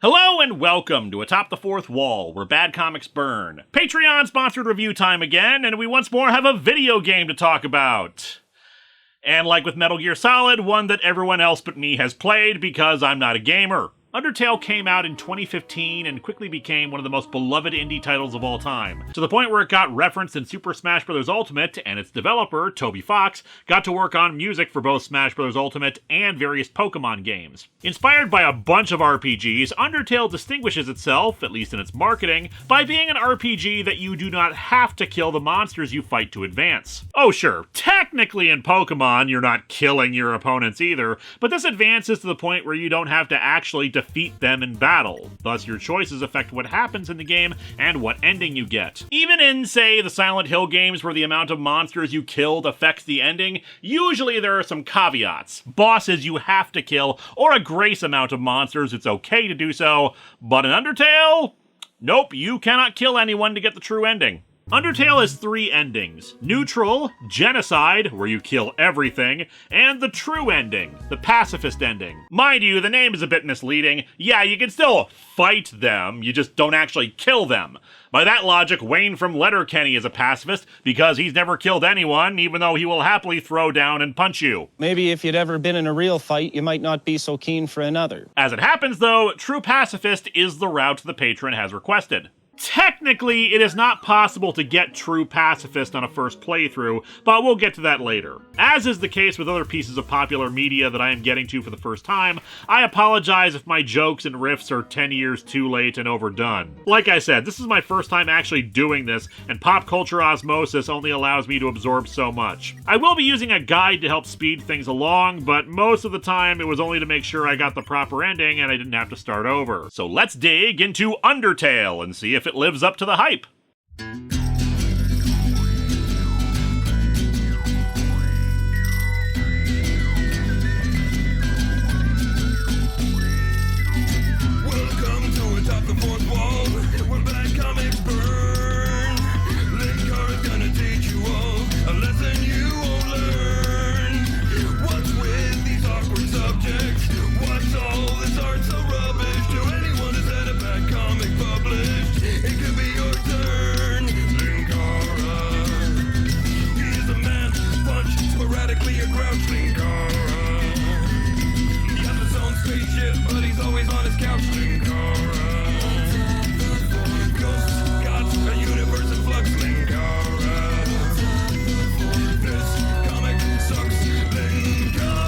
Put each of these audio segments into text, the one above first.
Hello and welcome to Atop the Fourth Wall, where bad comics burn. Patreon-sponsored review time again, and we once more have a video game to talk about. And like with Metal Gear Solid, one that everyone else but me has played because I'm not a gamer. Undertale came out in 2015 and quickly became one of the most beloved indie titles of all time, to the point where it got referenced in Super Smash Bros. Ultimate, and its developer, Toby Fox, got to work on music for both Smash Bros. Ultimate and various Pokemon games. Inspired by a bunch of RPGs, Undertale distinguishes itself, at least in its marketing, by being an RPG that you do not have to kill the monsters you fight to advance. Oh sure, technically in Pokemon you're not killing your opponents either, but this advances to the point where you don't have to actually defeat them in battle. Thus, your choices affect what happens in the game and what ending you get. Even in, say, the Silent Hill games where the amount of monsters you killed affects the ending, usually there are some caveats. Bosses you have to kill, or a grace amount of monsters it's okay to do so, but in Undertale, nope, you cannot kill anyone to get the true ending. Undertale has three endings: neutral, genocide, where you kill everything, and the true ending, the pacifist ending. Mind you, the name is a bit misleading. Yeah, you can still fight them, you just don't actually kill them. By that logic, Wayne from Letterkenny is a pacifist because he's never killed anyone, even though he will happily throw down and punch you. Maybe if you'd ever been in a real fight, you might not be so keen for another. As it happens though, true pacifist is the route the patron has requested. Technically, it is not possible to get true pacifist on a first playthrough, but we'll get to that later. As is the case with other pieces of popular media that I am getting to for the first time, I apologize if my jokes and riffs are 10 years too late and overdone. Like I said, this is my first time actually doing this, and pop culture osmosis only allows me to absorb so much. I will be using a guide to help speed things along, but most of the time it was only to make sure I got the proper ending and I didn't have to start over. So let's dig into Undertale and see if it lives up to the hype. Welcome to Atop the Fourth Wall, where bad comics burn. Linkara's gonna teach you all a lesson you won't learn. What's with these awkward subjects? What's all this art so rubbish? To anyone who's had a bad comic published, it could be your turn. Linkara, he's a man who punches sporadically a grouch. Linkara, he has his own spaceship, but he's always on his couch. Linkara, ghosts, gods, a universe in flux. Linkara, this comic sucks. Linkara.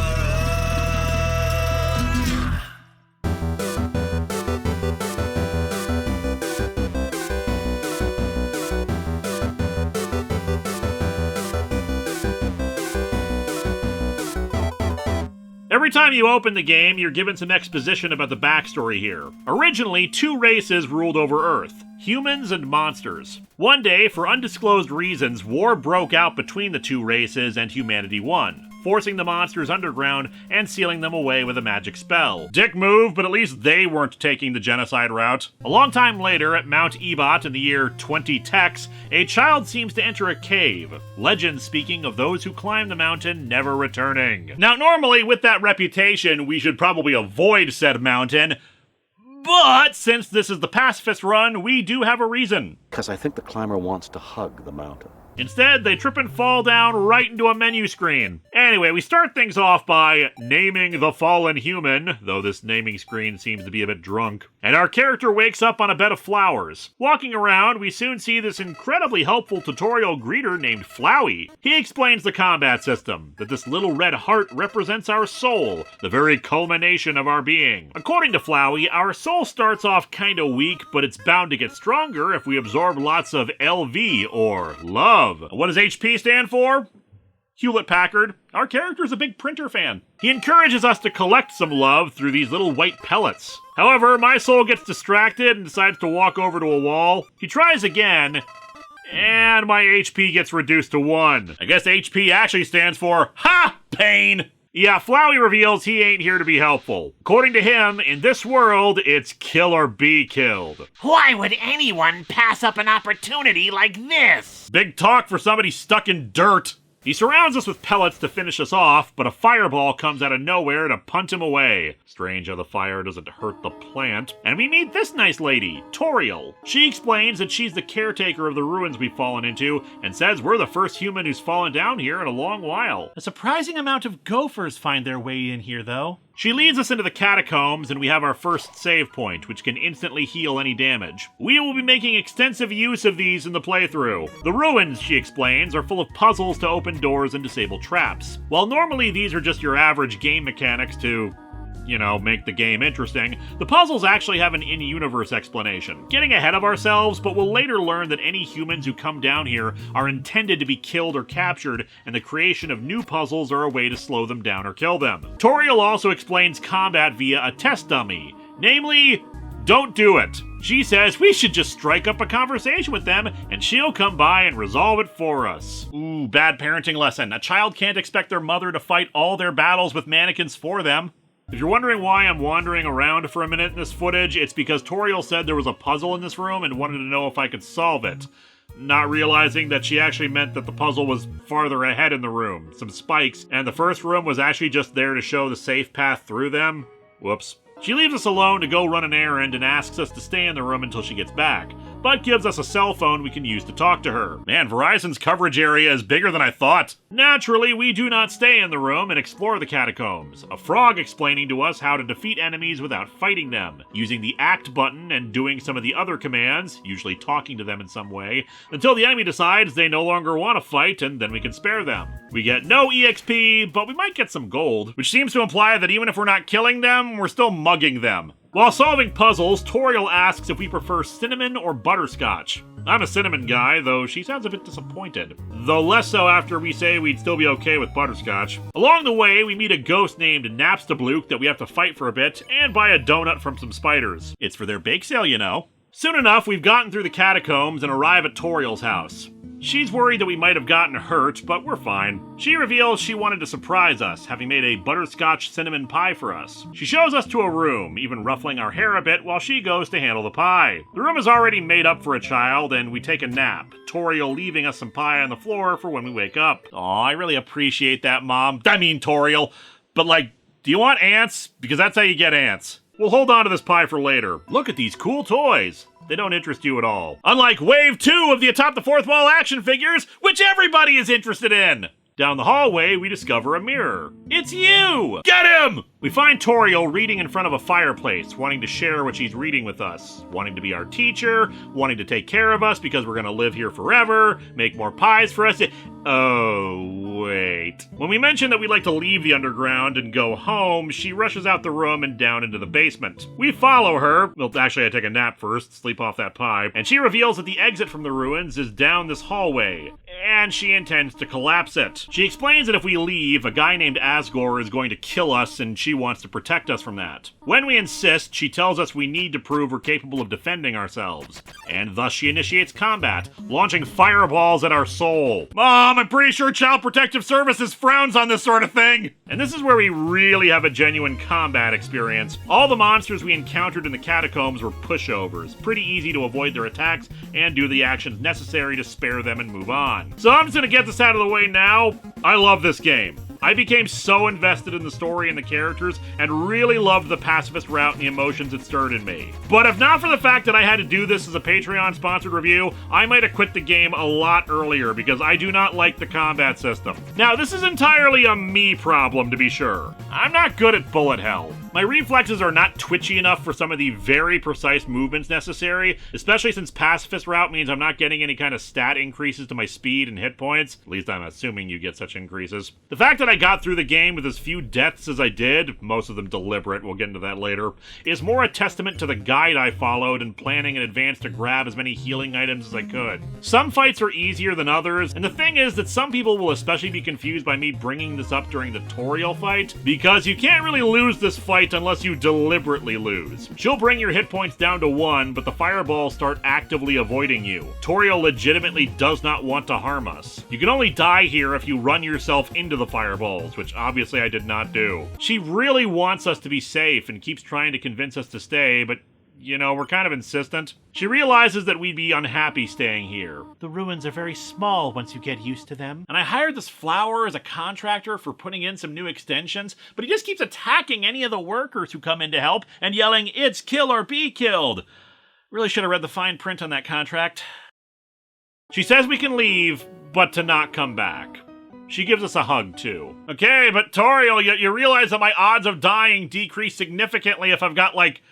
Every time you open the game, you're given some exposition about the backstory here. Originally, two races ruled over Earth: humans and monsters. One day, for undisclosed reasons, war broke out between the two races and humanity won, forcing the monsters underground and sealing them away with a magic spell. Dick move, but at least they weren't taking the genocide route. A long time later, at Mount Ebot in the year 20 Tex, a child seems to enter a cave. Legend speaking of those who climb the mountain never returning. Now, normally, with that reputation, we should probably avoid said mountain, but since this is the pacifist run, we do have a reason. Because I think the climber wants to hug the mountain. Instead, they trip and fall down right into a menu screen. Anyway, we start things off by naming the fallen human, though this naming screen seems to be a bit drunk. And our character wakes up on a bed of flowers. Walking around, we soon see this incredibly helpful tutorial greeter named Flowey. He explains the combat system, that this little red heart represents our soul, the very culmination of our being. According to Flowey, our soul starts off kinda weak, but it's bound to get stronger if we absorb lots of LV, or love. What does HP stand for? Hewlett-Packard. Our character's a big printer fan. He encourages us to collect some love through these little white pellets. However, my soul gets distracted and decides to walk over to a wall. He tries again, and my HP gets reduced to 1. I guess HP actually stands for Ha! Pain! Yeah, Flowey reveals he ain't here to be helpful. According to him, in this world, it's kill or be killed. Why would anyone pass up an opportunity like this? Big talk for somebody stuck in dirt. He surrounds us with pellets to finish us off, but a fireball comes out of nowhere to punt him away. Strange how the fire doesn't hurt the plant. And we meet this nice lady, Toriel. She explains that she's the caretaker of the ruins we've fallen into, and says we're the first human who's fallen down here in a long while. A surprising amount of gophers find their way in here, though. She leads us into the catacombs, and we have our first save point, which can instantly heal any damage. We will be making extensive use of these in the playthrough. The ruins, she explains, are full of puzzles to open doors and disable traps. While normally these are just your average game mechanics to, make the game interesting, the puzzles actually have an in-universe explanation. Getting ahead of ourselves, but we'll later learn that any humans who come down here are intended to be killed or captured, and the creation of new puzzles are a way to slow them down or kill them. Toriel also explains combat via a test dummy, namely, don't do it. She says we should just strike up a conversation with them, and she'll come by and resolve it for us. Ooh, bad parenting lesson. A child can't expect their mother to fight all their battles with mannequins for them. If you're wondering why I'm wandering around for a minute in this footage, it's because Toriel said there was a puzzle in this room and wanted to know if I could solve it. Not realizing that she actually meant that the puzzle was farther ahead in the room, some spikes, and the first room was actually just there to show the safe path through them. Whoops. She leaves us alone to go run an errand and asks us to stay in the room until she gets back, but gives us a cell phone we can use to talk to her. Man, Verizon's coverage area is bigger than I thought. Naturally, we do not stay in the room and explore the catacombs, a frog explaining to us how to defeat enemies without fighting them, using the act button and doing some of the other commands, usually talking to them in some way, until the enemy decides they no longer want to fight, and then we can spare them. We get no EXP, but we might get some gold, which seems to imply that even if we're not killing them, we're still mugging them. While solving puzzles, Toriel asks if we prefer cinnamon or butterscotch. I'm a cinnamon guy, though she sounds a bit disappointed. Though less so after we say we'd still be okay with butterscotch. Along the way, we meet a ghost named Napstabluke that we have to fight for a bit, and buy a donut from some spiders. It's for their bake sale, you know. Soon enough, we've gotten through the catacombs and arrive at Toriel's house. She's worried that we might have gotten hurt, but we're fine. She reveals she wanted to surprise us, having made a butterscotch cinnamon pie for us. She shows us to a room, even ruffling our hair a bit while she goes to handle the pie. The room is already made up for a child, and we take a nap, Toriel leaving us some pie on the floor for when we wake up. Aw, I really appreciate that, Mom. I mean, Toriel. But do you want ants? Because that's how you get ants. We'll hold on to this pie for later. Look at these cool toys. They don't interest you at all. Unlike Wave 2 of the Atop the Fourth Wall action figures, which everybody is interested in. Down the hallway, we discover a mirror. It's you! Get him! We find Toriel reading in front of a fireplace, wanting to share what she's reading with us, wanting to be our teacher, wanting to take care of us because we're gonna live here forever, make more pies for us. Oh, wait. When we mention that we'd like to leave the underground and go home, she rushes out the room and down into the basement. We follow her. Well, actually, I take a nap first, sleep off that pie, and she reveals that the exit from the ruins is down this hallway, and she intends to collapse it. She explains that if we leave, a guy named Asgore is going to kill us, and she wants to protect us from that. When we insist, she tells us we need to prove we're capable of defending ourselves, and thus she initiates combat, launching fireballs at our soul. Mom, I'm pretty sure Child Protective Services frowns on this sort of thing! And this is where we really have a genuine combat experience. All the monsters we encountered in the catacombs were pushovers, pretty easy to avoid their attacks and do the actions necessary to spare them and move on. So I'm just gonna get this out of the way now. I love this game. I became so invested in the story and the characters, and really loved the pacifist route and the emotions it stirred in me. But if not for the fact that I had to do this as a Patreon-sponsored review, I might have quit the game a lot earlier, because I do not like the combat system. Now, this is entirely a me problem, to be sure. I'm not good at bullet hell. My reflexes are not twitchy enough for some of the very precise movements necessary, especially since pacifist route means I'm not getting any kind of stat increases to my speed and hit points. At least I'm assuming you get such increases. The fact that I got through the game with as few deaths as I did, most of them deliberate, we'll get into that later, is more a testament to the guide I followed and planning in advance to grab as many healing items as I could. Some fights are easier than others, and the thing is that some people will especially be confused by me bringing this up during the Toriel fight, because you can't really lose this fight unless you deliberately lose. She'll bring your hit points down to 1, but the fireballs start actively avoiding you. Toriel legitimately does not want to harm us. You can only die here if you run yourself into the fireballs, which obviously I did not do. She really wants us to be safe and keeps trying to convince us to stay, but you know, we're kind of insistent. She realizes that we'd be unhappy staying here. The ruins are very small once you get used to them. And I hired this flower as a contractor for putting in some new extensions, but he just keeps attacking any of the workers who come in to help and yelling, "It's kill or be killed." Really should have read the fine print on that contract. She says we can leave, but to not come back. She gives us a hug, too. Okay, but Toriel, you realize that my odds of dying decrease significantly if I've got, like,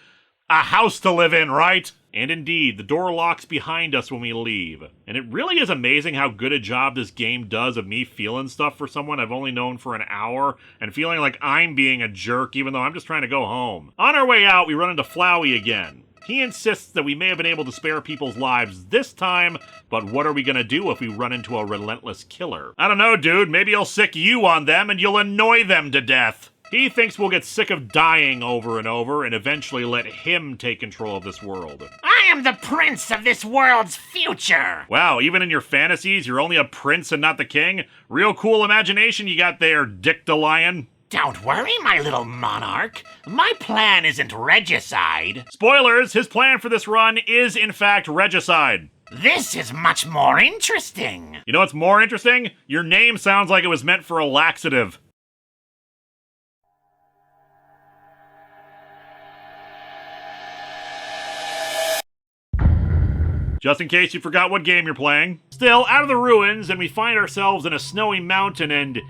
a house to live in, right? And indeed, the door locks behind us when we leave. And it really is amazing how good a job this game does of me feeling stuff for someone I've only known for an hour and feeling like I'm being a jerk even though I'm just trying to go home. On our way out, we run into Flowey again. He insists that we may have been able to spare people's lives this time, but what are we gonna do if we run into a relentless killer? I don't know, dude. Maybe he'll sick you on them and you'll annoy them to death. He thinks we'll get sick of dying over and over and eventually let him take control of this world. I am the prince of this world's future! Wow, even in your fantasies, you're only a prince and not the king? Real cool imagination you got there, Dick DeLion. Don't worry, my little monarch. My plan isn't regicide. Spoilers, his plan for this run is, in fact, regicide. This is much more interesting. You know what's more interesting? Your name sounds like it was meant for a laxative. Just in case you forgot what game you're playing. Still, out of the ruins, and we find ourselves in a snowy mountain and...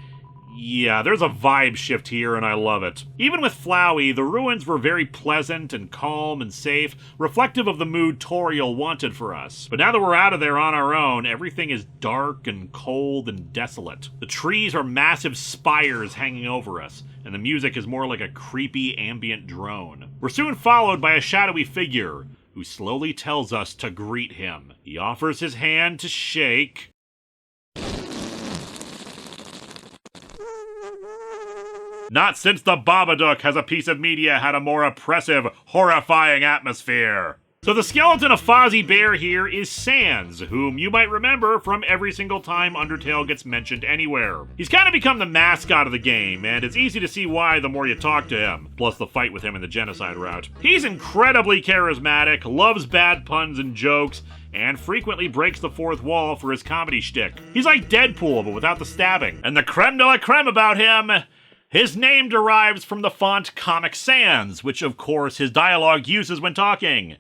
yeah, there's a vibe shift here, and I love it. Even with Flowey, the ruins were very pleasant and calm and safe, reflective of the mood Toriel wanted for us. But now that we're out of there on our own, everything is dark and cold and desolate. The trees are massive spires hanging over us, and the music is more like a creepy ambient drone. We're soon followed by a shadowy figure, who slowly tells us to greet him. He offers his hand to shake... Not since the Babadook has a piece of media had a more oppressive, horrifying atmosphere. So the skeleton of Fozzie Bear here is Sans, whom you might remember from every single time Undertale gets mentioned anywhere. He's kind of become the mascot of the game, and it's easy to see why the more you talk to him, plus the fight with him in the genocide route. He's incredibly charismatic, loves bad puns and jokes, and frequently breaks the fourth wall for his comedy shtick. He's like Deadpool, but without the stabbing. And the creme de la creme about him... his name derives from the font Comic Sans, which of course his dialogue uses when talking.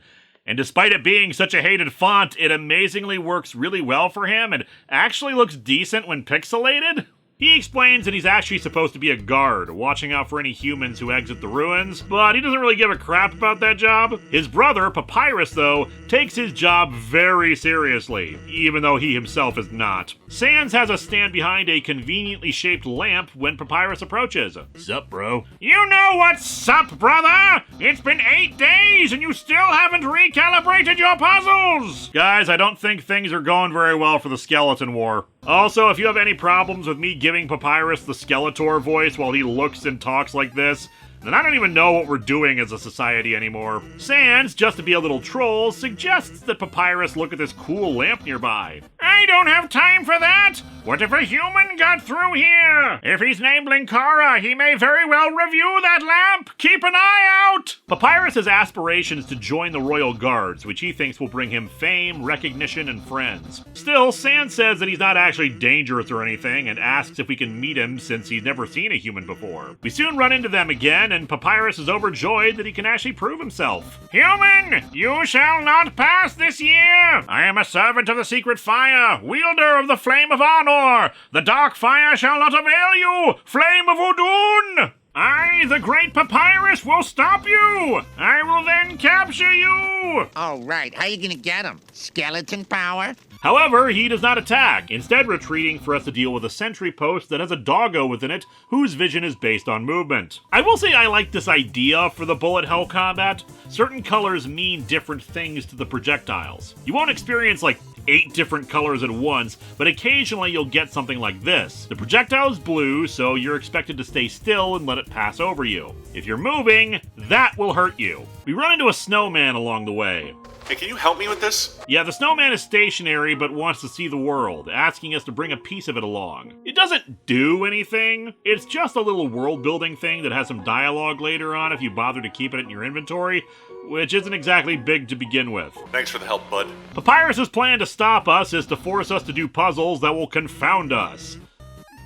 And despite it being such a hated font, it amazingly works really well for him and actually looks decent when pixelated. He explains that he's actually supposed to be a guard, watching out for any humans who exit the ruins, but he doesn't really give a crap about that job. His brother, Papyrus, though, takes his job very seriously, even though he himself is not. Sans has us stand behind a conveniently shaped lamp when Papyrus approaches. Sup, bro? You know what's up, brother! It's been 8 days and you still haven't recalibrated your puzzles! Guys, I don't think things are going very well for the Skeleton War. Also, if you have any problems with me giving Papyrus the Skeletor voice while he looks and talks like this, then I don't even know what we're doing as a society anymore. Sans, just to be a little troll, suggests that Papyrus look at this cool lamp nearby. I don't have time for that! What if a human got through here? If he's named Linkara, he may very well review that lamp! Keep an eye out! Papyrus has aspirations to join the Royal Guards, which he thinks will bring him fame, recognition, and friends. Still, Sans says that he's not actually dangerous or anything, and asks if we can meet him since he's never seen a human before. We soon run into them again, and Papyrus is overjoyed that he can actually prove himself. Human, you shall not pass this year! I am a servant of the secret fire, wielder of the flame of Honor! The dark fire shall not avail you! Flame of Udun! I, the great Papyrus, will stop you! I will then capture you! All right, how you gonna get him? Skeleton power? However, he does not attack, instead retreating for us to deal with a sentry post that has a doggo within it whose vision is based on movement. I will say I like this idea for the bullet hell combat. Certain colors mean different things to the projectiles. You won't experience like 8 different colors at once, but occasionally you'll get something like this. The projectile is blue, so you're expected to stay still and let it pass over you. If you're moving, that will hurt you. We run into a snowman along the way. Hey, can you help me with this? Yeah, the snowman is stationary but wants to see the world, asking us to bring a piece of it along. It doesn't do anything. It's just a little world-building thing that has some dialogue later on if you bother to keep it in your inventory, which isn't exactly big to begin with. Thanks for the help, bud. Papyrus's plan to stop us is to force us to do puzzles that will confound us.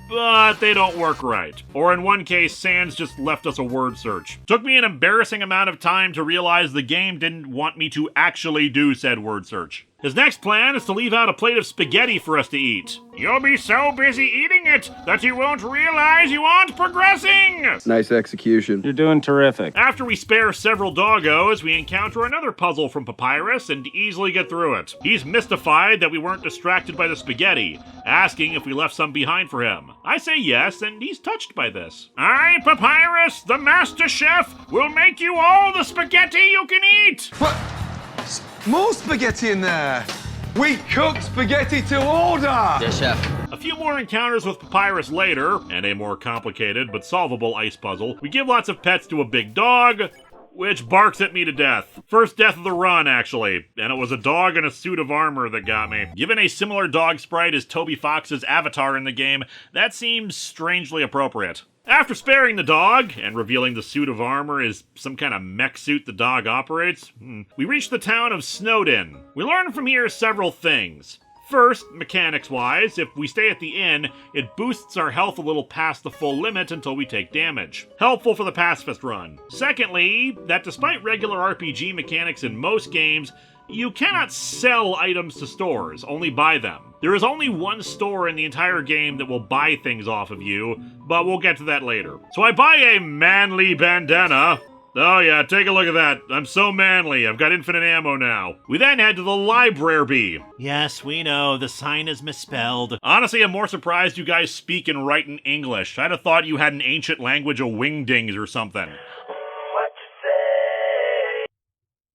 But they don't work right. Or in one case, Sans just left us a word search. Took me an embarrassing amount of time to realize the game didn't want me to actually do said word search. His next plan is to leave out a plate of spaghetti for us to eat. You'll be so busy eating it that you won't realize you aren't progressing! Nice execution. You're doing terrific. After we spare several doggos, we encounter another puzzle from Papyrus and easily get through it. He's mystified that we weren't distracted by the spaghetti, asking if we left some behind for him. I say yes, and he's touched by this. I, Papyrus, the master chef, will make you all the spaghetti you can eat! What? More spaghetti in there! We cooked spaghetti to order! Yes, chef. A few more encounters with Papyrus later, and a more complicated but solvable ice puzzle. We give lots of pets to a big dog, which barks at me to death. First death of the run, actually, and it was a dog in a suit of armor that got me. Given a similar dog sprite as Toby Fox's avatar in the game, that seems strangely appropriate. After sparing the dog, and revealing the suit of armor is some kind of mech suit the dog operates, we reach the town of Snowdin. We learn from here several things. First, mechanics-wise, if we stay at the inn, it boosts our health a little past the full limit until we take damage. Helpful for the Pacifist run. Secondly, that despite regular RPG mechanics in most games, you cannot sell items to stores, only buy them. There is only one store in the entire game that will buy things off of you, but we'll get to that later. So I buy a manly bandana. Oh yeah, take a look at that. I'm so manly, I've got infinite ammo now. We then head to the library. Yes, we know, the sign is misspelled. Honestly, I'm more surprised you guys speak and write in English. I'd have thought you had an ancient language of wingdings or something.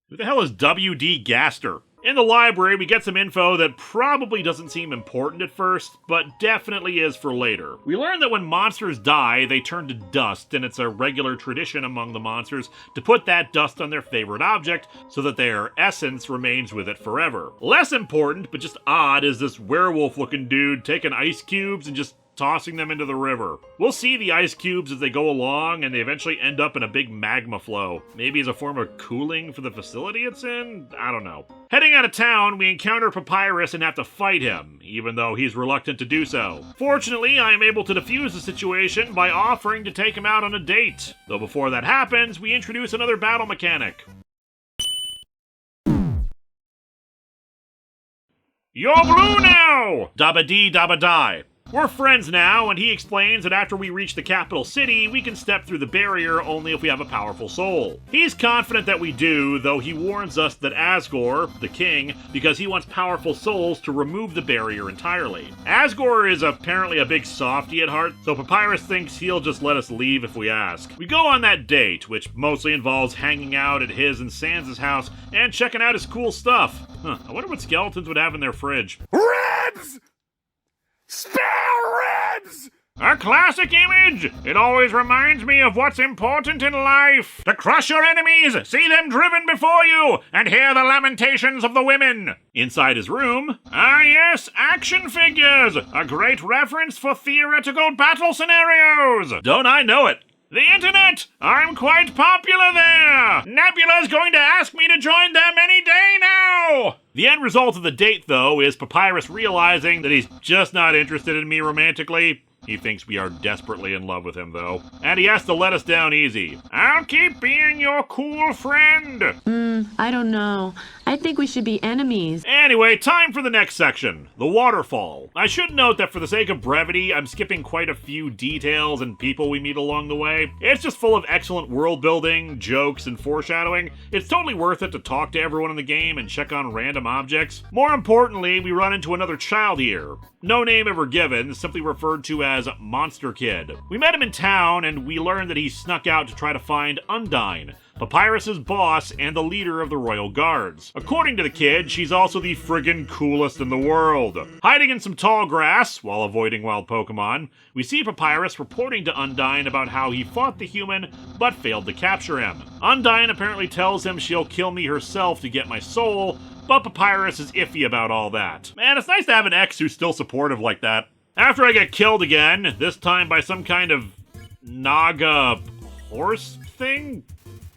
Who the hell is W.D. Gaster? In the library, we get some info that probably doesn't seem important at first, but definitely is for later. We learn that when monsters die, they turn to dust, and it's a regular tradition among the monsters to put that dust on their favorite object so that their essence remains with it forever. Less important, but just odd, is this werewolf-looking dude taking ice cubes and just tossing them into the river. We'll see the ice cubes as they go along, and they eventually end up in a big magma flow. Maybe as a form of cooling for the facility it's in? I don't know. Heading out of town, we encounter Papyrus and have to fight him, even though he's reluctant to do so. Fortunately, I am able to defuse the situation by offering to take him out on a date. Though before that happens, we introduce another battle mechanic. You're blue now! Dabba-dee, dabba-die. We're friends now, and he explains that after we reach the capital city, we can step through the barrier only if we have a powerful soul. He's confident that we do, though he warns us that Asgore, the king, because he wants powerful souls to remove the barrier entirely. Asgore is apparently a big softy at heart, so Papyrus thinks he'll just let us leave if we ask. We go on that date, which mostly involves hanging out at his and Sans' house and checking out his cool stuff. I wonder what skeletons would have in their fridge. Ribs! Spare ribs! A classic image! It always reminds me of what's important in life. To crush your enemies, see them driven before you, and hear the lamentations of the women. Inside his room, yes, action figures! A great reference for theoretical battle scenarios! Don't I know it? The internet! I'm quite popular there! Nebula's going to ask me to join them any day now! The end result of the date, though, is Papyrus realizing that he's just not interested in me romantically. He thinks we are desperately in love with him, though. And he has to let us down easy. I'll keep being your cool friend! I don't know. I think we should be enemies. Anyway, time for the next section, the Waterfall. I should note that for the sake of brevity, I'm skipping quite a few details and people we meet along the way. It's just full of excellent world building, jokes, and foreshadowing. It's totally worth it to talk to everyone in the game and check on random objects. More importantly, we run into another child here. No name ever given, simply referred to as Monster Kid. We met him in town, and we learned that he snuck out to try to find Undyne, Papyrus's boss and the leader of the Royal Guards. According to the kid, she's also the friggin' coolest in the world. Hiding in some tall grass, while avoiding wild Pokemon, we see Papyrus reporting to Undyne about how he fought the human, but failed to capture him. Undyne apparently tells him she'll kill me herself to get my soul, but Papyrus is iffy about all that. Man, it's nice to have an ex who's still supportive like that. After I get killed again, this time by some kind of Naga horse thing?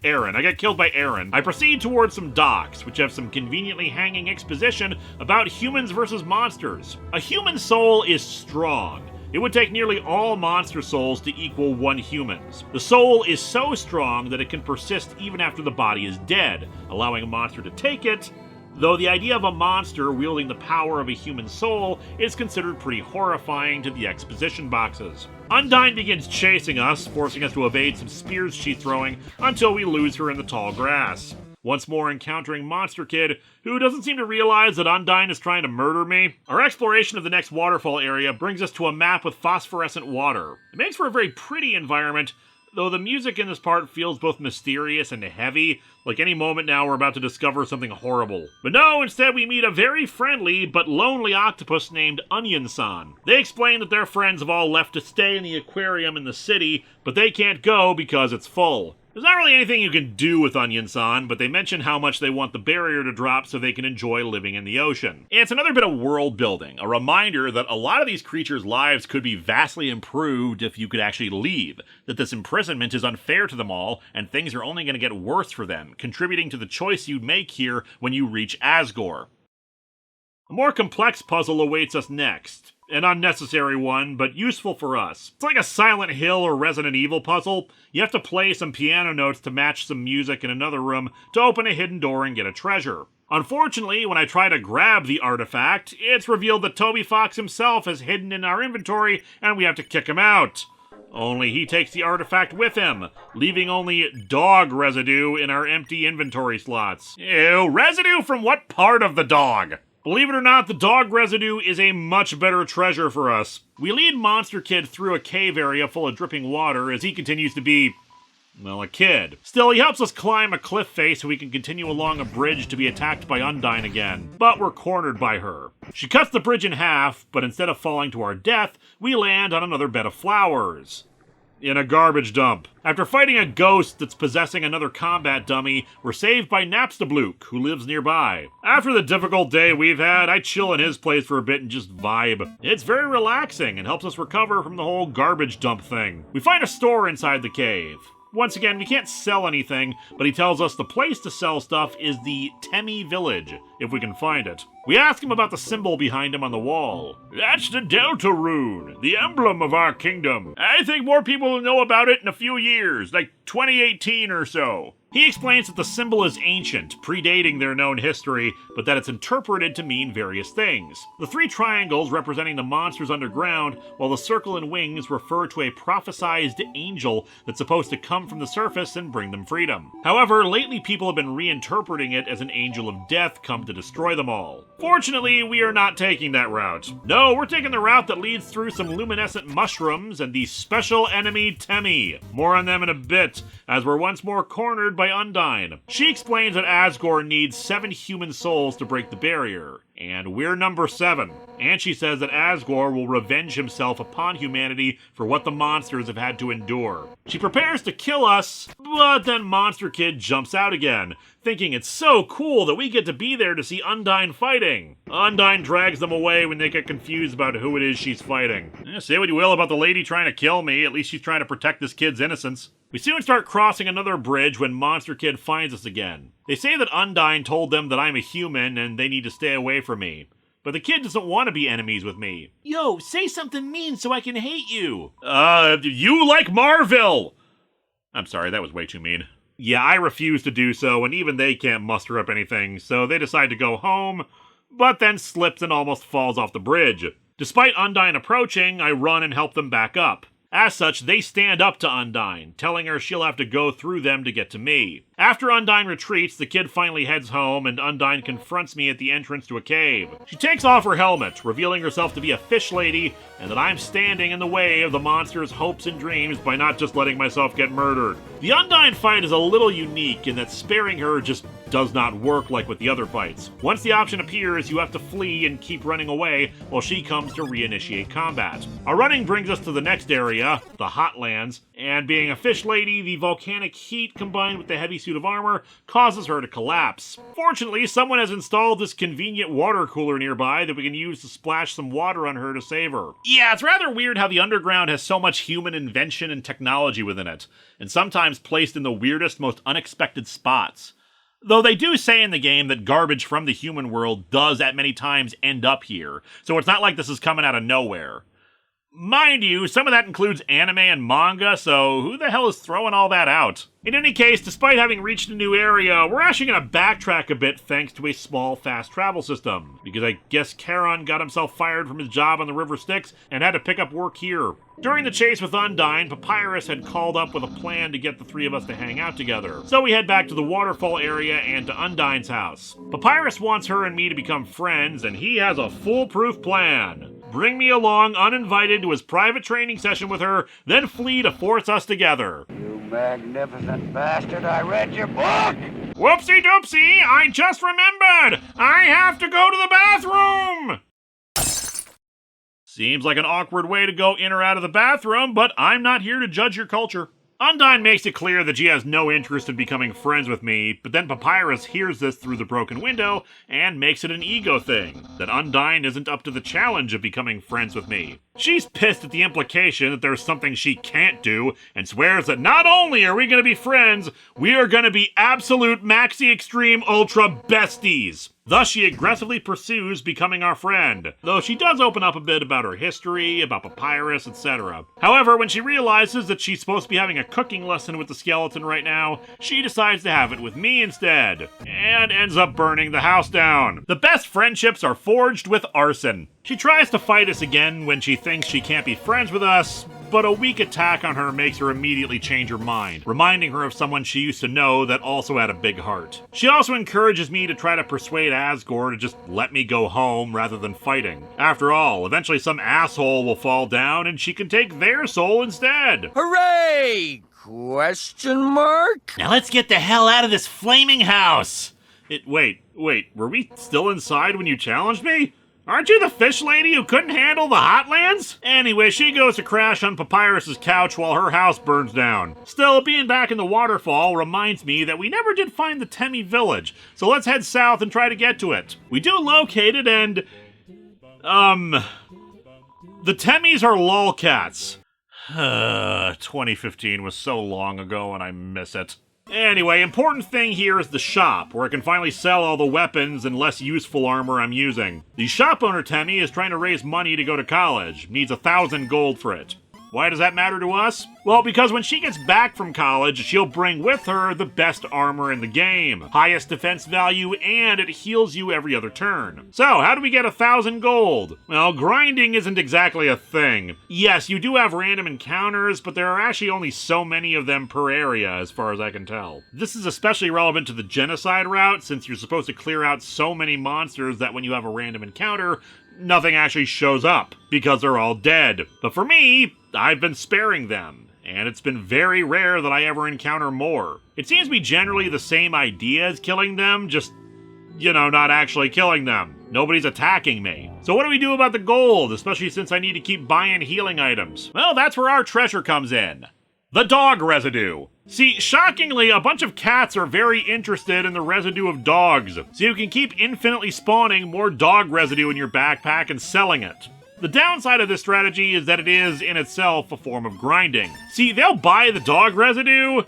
Aaron. I get killed by Aaron. I proceed towards some docks, which have some conveniently hanging exposition about humans versus monsters. A human soul is strong. It would take nearly all monster souls to equal one human's. The soul is so strong that it can persist even after the body is dead, allowing a monster to take it, though the idea of a monster wielding the power of a human soul is considered pretty horrifying to the exposition boxes. Undyne begins chasing us, forcing us to evade some spears she's throwing until we lose her in the tall grass. Once more encountering Monster Kid, who doesn't seem to realize that Undyne is trying to murder me. Our exploration of the next waterfall area brings us to a map with phosphorescent water. It makes for a very pretty environment, though the music in this part feels both mysterious and heavy, like any moment now we're about to discover something horrible. But no, instead we meet a very friendly but lonely octopus named Onion-san. They explain that their friends have all left to stay in the aquarium in the city, but they can't go because it's full. There's not really anything you can do with Onion-san, but they mention how much they want the barrier to drop so they can enjoy living in the ocean. It's another bit of world building, a reminder that a lot of these creatures' lives could be vastly improved if you could actually leave, that this imprisonment is unfair to them all, and things are only going to get worse for them, contributing to the choice you'd make here when you reach Asgore. A more complex puzzle awaits us next. An unnecessary one, but useful for us. It's like a Silent Hill or Resident Evil puzzle. You have to play some piano notes to match some music in another room to open a hidden door and get a treasure. Unfortunately, when I try to grab the artifact, it's revealed that Toby Fox himself is hidden in our inventory and we have to kick him out. Only he takes the artifact with him, leaving only dog residue in our empty inventory slots. Ew, residue from what part of the dog? Believe it or not, the dog residue is a much better treasure for us. We lead Monster Kid through a cave area full of dripping water as he continues to be, well, a kid. Still, he helps us climb a cliff face so we can continue along a bridge to be attacked by Undyne again. But we're cornered by her. She cuts the bridge in half, but instead of falling to our death, we land on another bed of flowers. In a garbage dump. After fighting a ghost that's possessing another combat dummy, we're saved by Napstablook, who lives nearby. After the difficult day we've had, I chill in his place for a bit and just vibe. It's very relaxing and helps us recover from the whole garbage dump thing. We find a store inside the cave. Once again, we can't sell anything, but he tells us the place to sell stuff is the Temi Village, if we can find it. We ask him about the symbol behind him on the wall. That's the Delta Rune, the emblem of our kingdom. I think more people will know about it in a few years, like 2018 or so. He explains that the symbol is ancient, predating their known history, but that it's interpreted to mean various things. The three triangles representing the monsters underground, while the circle and wings refer to a prophesized angel that's supposed to come from the surface and bring them freedom. However, lately people have been reinterpreting it as an angel of death come to destroy them all. Fortunately, we are not taking that route. No, we're taking the route that leads through some luminescent mushrooms and the special enemy Temi. More on them in a bit, as we're once more cornered by Undyne. She explains that Asgore needs 7 human souls to break the barrier, and we're number 7. And she says that Asgore will revenge himself upon humanity for what the monsters have had to endure. She prepares to kill us, but then Monster Kid jumps out again, thinking it's so cool that we get to be there to see Undyne fighting. Undyne drags them away when they get confused about who it is she's fighting. Say what you will about the lady trying to kill me, at least she's trying to protect this kid's innocence. We soon start crossing another bridge when Monster Kid finds us again. They say that Undyne told them that I'm a human and they need to stay away from me. But the kid doesn't want to be enemies with me. Yo, say something mean so I can hate you. You like Marvel! I'm sorry, that was way too mean. Yeah, I refuse to do so, and even they can't muster up anything, so they decide to go home, but then slips and almost falls off the bridge. Despite Undyne approaching, I run and help them back up. As such, they stand up to Undyne, telling her she'll have to go through them to get to me. After Undyne retreats, the kid finally heads home, and Undyne confronts me at the entrance to a cave. She takes off her helmet, revealing herself to be a fish lady, and that I'm standing in the way of the monster's hopes and dreams by not just letting myself get murdered. The Undyne fight is a little unique in that sparing her just does not work like with the other fights. Once the option appears, you have to flee and keep running away while she comes to reinitiate combat. Our running brings us to the next area, the Hotlands, and being a fish lady, the volcanic heat combined with the heavy suit of armor causes her to collapse. Fortunately, someone has installed this convenient water cooler nearby that we can use to splash some water on her to save her. Yeah, it's rather weird how the underground has so much human invention and technology within it, and sometimes placed in the weirdest, most unexpected spots. Though they do say in the game that garbage from the human world does at many times end up here, so it's not like this is coming out of nowhere. Mind you, some of that includes anime and manga, so who the hell is throwing all that out? In any case, despite having reached a new area, we're actually going to backtrack a bit thanks to a small fast travel system, because I guess Charon got himself fired from his job on the River Styx and had to pick up work here. During the chase with Undyne, Papyrus had called up with a plan to get the three of us to hang out together, so we head back to the Waterfall area and to Undyne's house. Papyrus wants her and me to become friends, and he has a foolproof plan. Bring me along uninvited to his private training session with her, then flee to force us together. You magnificent bastard, I read your book! Whoopsie doopsie, I just remembered! I have to go to the bathroom! Seems like an awkward way to go in or out of the bathroom, but I'm not here to judge your culture. Undyne makes it clear that she has no interest in becoming friends with me, but then Papyrus hears this through the broken window and makes it an ego thing, that Undyne isn't up to the challenge of becoming friends with me. She's pissed at the implication that there's something she can't do, and swears that not only are we going to be friends, we are going to be absolute maxi extreme ultra besties. Thus, she aggressively pursues becoming our friend, though she does open up a bit about her history, about Papyrus, etc. However, when she realizes that she's supposed to be having a cooking lesson with the skeleton right now, she decides to have it with me instead, and ends up burning the house down. The best friendships are forged with arson. She tries to fight us again when she thinks she can't be friends with us, but a weak attack on her makes her immediately change her mind, reminding her of someone she used to know that also had a big heart. She also encourages me to try to persuade Asgore to just let me go home rather than fighting. After all, eventually some asshole will fall down and she can take their soul instead. Hooray! Question mark? Now let's get the hell out of this flaming house! Wait, were we still inside when you challenged me? Aren't you the fish lady who couldn't handle the Hotlands? Anyway, she goes to crash on Papyrus's couch while her house burns down. Still, being back in the waterfall reminds me that we never did find the Temmie village, so let's head south and try to get to it. We do locate it and... the Temmies are lolcats. 2015 was so long ago and I miss it. Anyway, important thing here is the shop, where I can finally sell all the weapons and less useful armor I'm using. The shop owner, Temmie, is trying to raise money to go to college. Needs 1,000 gold for it. Why does that matter to us? Well, because when she gets back from college, she'll bring with her the best armor in the game, highest defense value, and it heals you every other turn. So, how do we get 1,000 gold? Well, grinding isn't exactly a thing. Yes, you do have random encounters, but there are actually only so many of them per area, as far as I can tell. This is especially relevant to the genocide route, since you're supposed to clear out so many monsters that when you have a random encounter, nothing actually shows up, because they're all dead. But for me, I've been sparing them, and it's been very rare that I ever encounter more. It seems to be generally the same idea as killing them, just, not actually killing them. Nobody's attacking me. So what do we do about the gold, especially since I need to keep buying healing items? Well, that's where our treasure comes in. The dog residue. See, shockingly, a bunch of cats are very interested in the residue of dogs, so you can keep infinitely spawning more dog residue in your backpack and selling it. The downside of this strategy is that it is, in itself, a form of grinding. See, they'll buy the dog residue,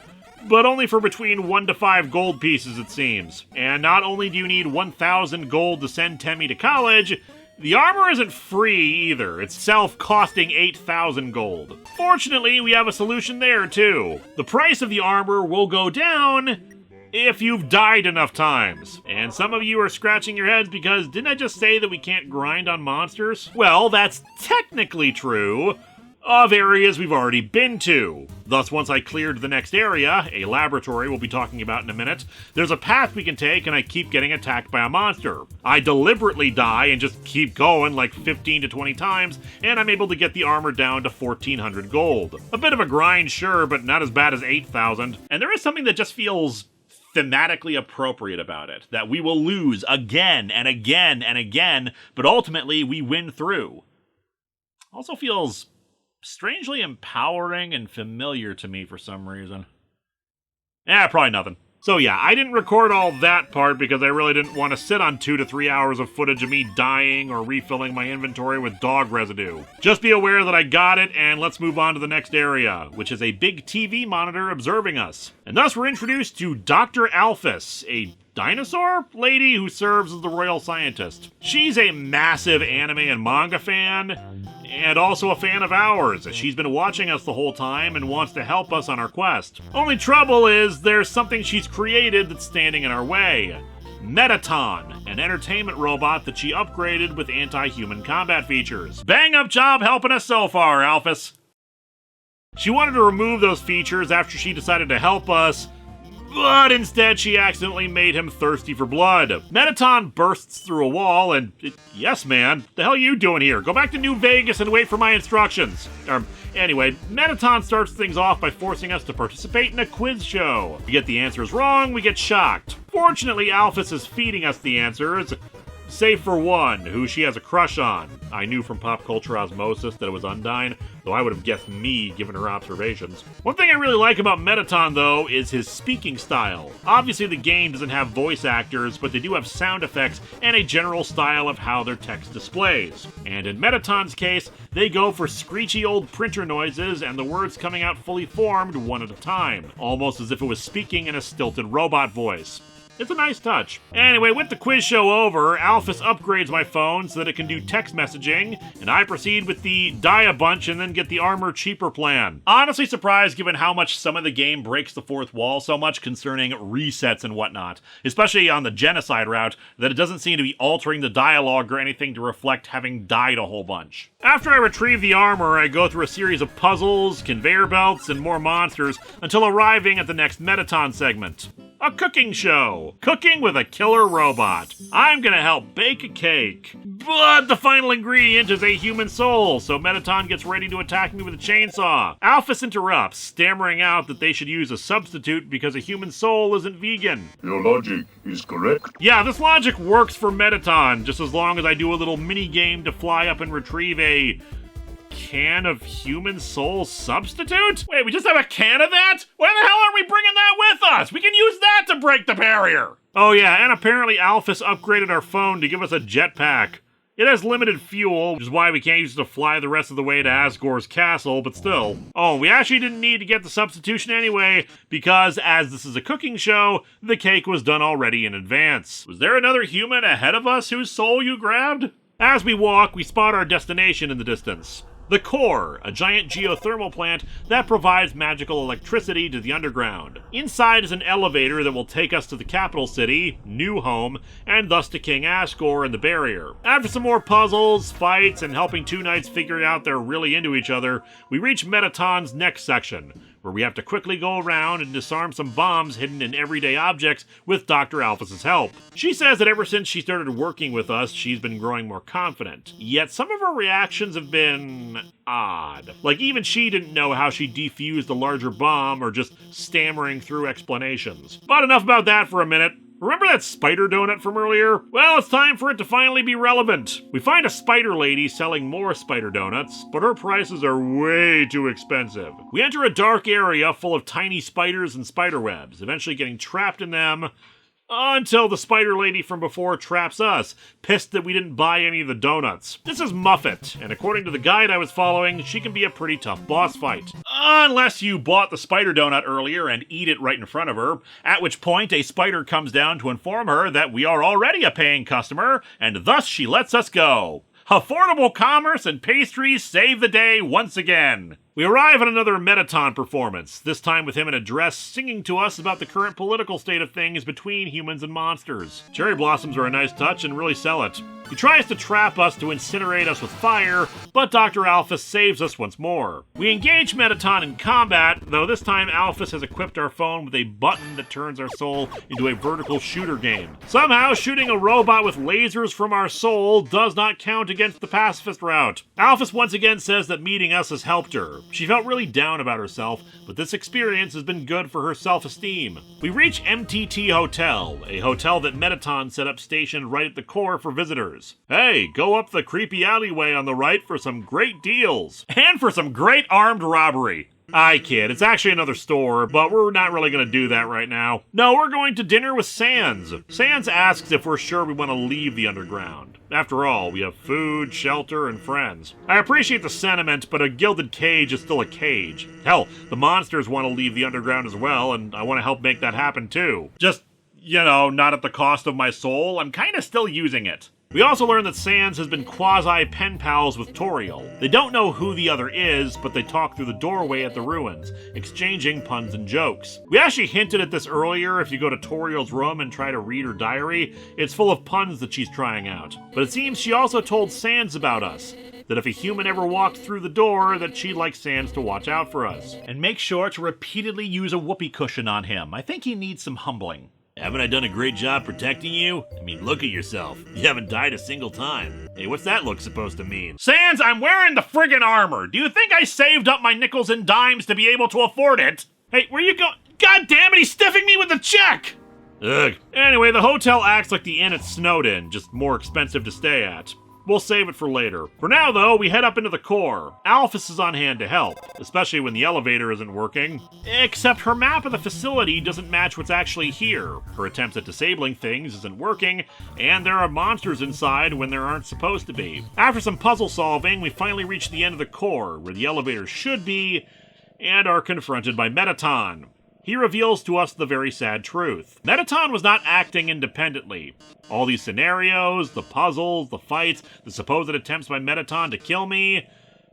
but only for between 1 to 5 gold pieces, it seems. And not only do you need 1,000 gold to send Temmie to college, the armor isn't free either, itself costing 8,000 gold. Fortunately, we have a solution there too. The price of the armor will go down if you've died enough times. And some of you are scratching your heads because didn't I just say that we can't grind on monsters? Well, that's technically true of areas we've already been to. Thus, once I cleared the next area, a laboratory we'll be talking about in a minute, there's a path we can take and I keep getting attacked by a monster. I deliberately die and just keep going like 15 to 20 times, and I'm able to get the armor down to 1,400 gold. A bit of a grind, sure, but not as bad as 8,000. And there is something that just feels thematically appropriate about it, that we will lose again and again and again, but ultimately we win through. Also feels strangely empowering and familiar to me for some reason. Probably nothing. So yeah, I didn't record all that part because I really didn't want to sit on 2 to 3 hours of footage of me dying or refilling my inventory with dog residue. Just be aware that I got it, and let's move on to the next area, which is a big TV monitor observing us. And thus we're introduced to Dr. Alphys, a dinosaur lady who serves as the royal scientist. She's a massive anime and manga fan, and also a fan of ours, as she's been watching us the whole time and wants to help us on our quest. Only trouble is, there's something she's created that's standing in our way. Metaton, an entertainment robot that she upgraded with anti-human combat features. Bang up job helping us so far, Alphys. She wanted to remove those features after she decided to help us, but instead she accidentally made him thirsty for blood. Metaton bursts through a wall and, yes man, the hell are you doing here? Go back to New Vegas and wait for my instructions. Anyway, Metaton starts things off by forcing us to participate in a quiz show. If we get the answers wrong, we get shocked. Fortunately, Alphys is feeding us the answers, save for one, who she has a crush on. I knew from pop culture osmosis that it was Undyne, though I would have guessed me given her observations. One thing I really like about Metaton, though, is his speaking style. Obviously, the game doesn't have voice actors, but they do have sound effects and a general style of how their text displays. And in Metaton's case, they go for screechy old printer noises and the words coming out fully formed one at a time, almost as if it was speaking in a stilted robot voice. It's a nice touch. Anyway, with the quiz show over, Alphys upgrades my phone so that it can do text messaging, and I proceed with the die a bunch and then get the armor cheaper plan. Honestly surprised given how much some of the game breaks the fourth wall so much concerning resets and whatnot, especially on the genocide route, that it doesn't seem to be altering the dialogue or anything to reflect having died a whole bunch. After I retrieve the armor, I go through a series of puzzles, conveyor belts, and more monsters until arriving at the next Metaton segment. A cooking show. Cooking with a killer robot. I'm gonna help bake a cake. But the final ingredient is a human soul, so Metaton gets ready to attack me with a chainsaw. Alphys interrupts, stammering out that they should use a substitute because a human soul isn't vegan. Your logic is correct. Yeah, this logic works for Metaton, just as long as I do a little mini-game to fly up and retrieve a can of human soul substitute? Wait, we just have a can of that? Why the hell aren't we bringing that with us? We can use that to break the barrier! Oh yeah, and apparently Alphys upgraded our phone to give us a jetpack. It has limited fuel, which is why we can't use it to fly the rest of the way to Asgore's castle, but still. Oh, we actually didn't need to get the substitution anyway, because as this is a cooking show, the cake was done already in advance. Was there another human ahead of us whose soul you grabbed? As we walk, we spot our destination in the distance. The Core, a giant geothermal plant that provides magical electricity to the underground. Inside is an elevator that will take us to the capital city, New Home, and thus to King Asgore and the barrier. After some more puzzles, fights, and helping two knights figure out they're really into each other, we reach Metaton's next section, where we have to quickly go around and disarm some bombs hidden in everyday objects with Dr. Alphys' help. She says that ever since she started working with us, she's been growing more confident. Yet some of her reactions have been odd. Like even she didn't know how she defused a larger bomb or just stammering through explanations. But enough about that for a minute. Remember that spider donut from earlier? Well, it's time for it to finally be relevant. We find a spider lady selling more spider donuts, but her prices are way too expensive. We enter a dark area full of tiny spiders and spider webs, eventually getting trapped in them until the spider lady from before traps us, pissed that we didn't buy any of the donuts. This is Muffet, and according to the guide I was following, she can be a pretty tough boss fight. Unless you bought the spider donut earlier and eat it right in front of her, at which point a spider comes down to inform her that we are already a paying customer, and thus she lets us go. Affordable commerce and pastries save the day once again. We arrive at another Metaton performance, this time with him in a dress singing to us about the current political state of things between humans and monsters. Cherry blossoms are a nice touch and really sell it. He tries to trap us to incinerate us with fire, but Dr. Alphys saves us once more. We engage Metaton in combat, though this time Alphys has equipped our phone with a button that turns our soul into a vertical shooter game. Somehow, shooting a robot with lasers from our soul does not count against the pacifist route. Alphys once again says that meeting us has helped her, She felt really down about herself, but this experience has been good for her self-esteem. We reach MTT Hotel, a hotel that Mettaton set up stationed right at the core for visitors. Hey, go up the creepy alleyway on the right for some great deals. And for some great armed robbery. I kid, it's actually another store, but we're not really going to do that right now. No, we're going to dinner with Sans. Sans asks if we're sure we want to leave the underground. After all, we have food, shelter, and friends. I appreciate the sentiment, but a gilded cage is still a cage. Hell, the monsters want to leave the underground as well, and I want to help make that happen too. Just, you know, not at the cost of my soul. I'm kind of still using it. We also learn that Sans has been quasi-pen pals with Toriel. They don't know who the other is, but they talk through the doorway at the ruins, exchanging puns and jokes. We actually hinted at this earlier. If you go to Toriel's room and try to read her diary, it's full of puns that she's trying out. But it seems she also told Sans about us, that if a human ever walked through the door, that she'd like Sans to watch out for us. And make sure to repeatedly use a whoopee cushion on him. I think he needs some humbling. Haven't I done a great job protecting you? I mean, look at yourself. You haven't died a single time. Hey, what's that look supposed to mean? Sans, I'm wearing the friggin' armor. Do you think I saved up my nickels and dimes to be able to afford it? Hey, where you going? God damn it, he's stiffing me with the check! Ugh. Anyway, the hotel acts like the inn at Snowdin, just more expensive to stay at. We'll save it for later. For now, though, we head up into the core. Alphys is on hand to help, especially when the elevator isn't working. Except her map of the facility doesn't match what's actually here. Her attempts at disabling things isn't working, and there are monsters inside when there aren't supposed to be. After some puzzle solving, we finally reach the end of the core, where the elevator should be, and are confronted by Mettaton. He reveals to us the very sad truth. Mettaton was not acting independently. All these scenarios, the puzzles, the fights, the supposed attempts by Mettaton to kill me,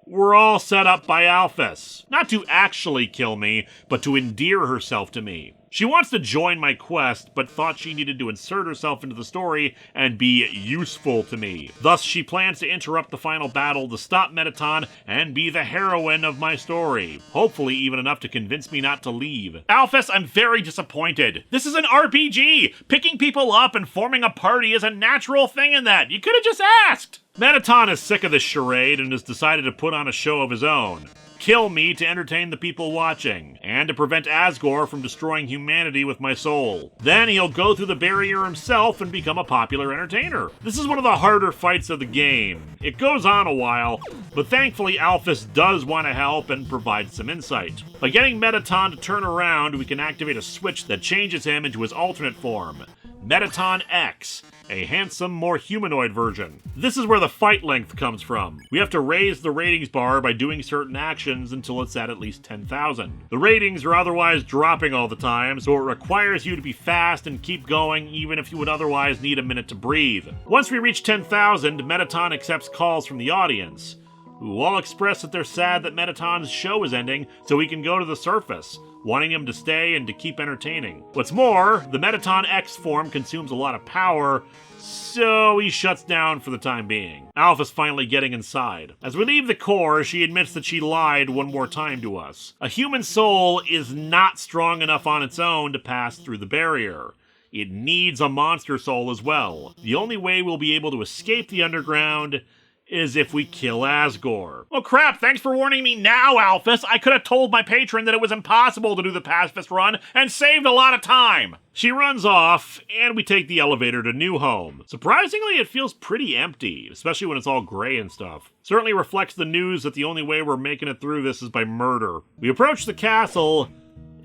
were all set up by Alphys. Not to actually kill me, but to endear herself to me. She wants to join my quest, but thought she needed to insert herself into the story and be useful to me. Thus, she plans to interrupt the final battle to stop Mettaton and be the heroine of my story. Hopefully even enough to convince me not to leave. Alphys, I'm very disappointed. This is an RPG! Picking people up and forming a party is a natural thing in that. You could have just asked! Mettaton is sick of this charade and has decided to put on a show of his own. Kill me to entertain the people watching, and to prevent Asgore from destroying humanity with my soul. Then he'll go through the barrier himself and become a popular entertainer. This is one of the harder fights of the game. It goes on a while, but thankfully Alphys does want to help and provide some insight. By getting Mettaton to turn around, we can activate a switch that changes him into his alternate form, Mettaton X, a handsome, more humanoid version. This is where the fight length comes from. We have to raise the ratings bar by doing certain actions until it's at least 10,000. The ratings are otherwise dropping all the time, so it requires you to be fast and keep going even if you would otherwise need a minute to breathe. Once we reach 10,000, Mettaton accepts calls from the audience, who all express that they're sad that Mettaton's show is ending so he can go to the surface, wanting him to stay and to keep entertaining. What's more, the Mettaton X form consumes a lot of power, so he shuts down for the time being. Alphys finally getting inside. As we leave the core, she admits that she lied one more time to us. A human soul is not strong enough on its own to pass through the barrier. It needs a monster soul as well. The only way we'll be able to escape the underground is if we kill Asgore. Oh crap, thanks for warning me now, Alphys. I could have told my patron that it was impossible to do the Pacifist run and saved a lot of time. She runs off, and we take the elevator to New Home. Surprisingly, it feels pretty empty, especially when it's all gray and stuff. Certainly reflects the news that the only way we're making it through this is by murder. We approach the castle,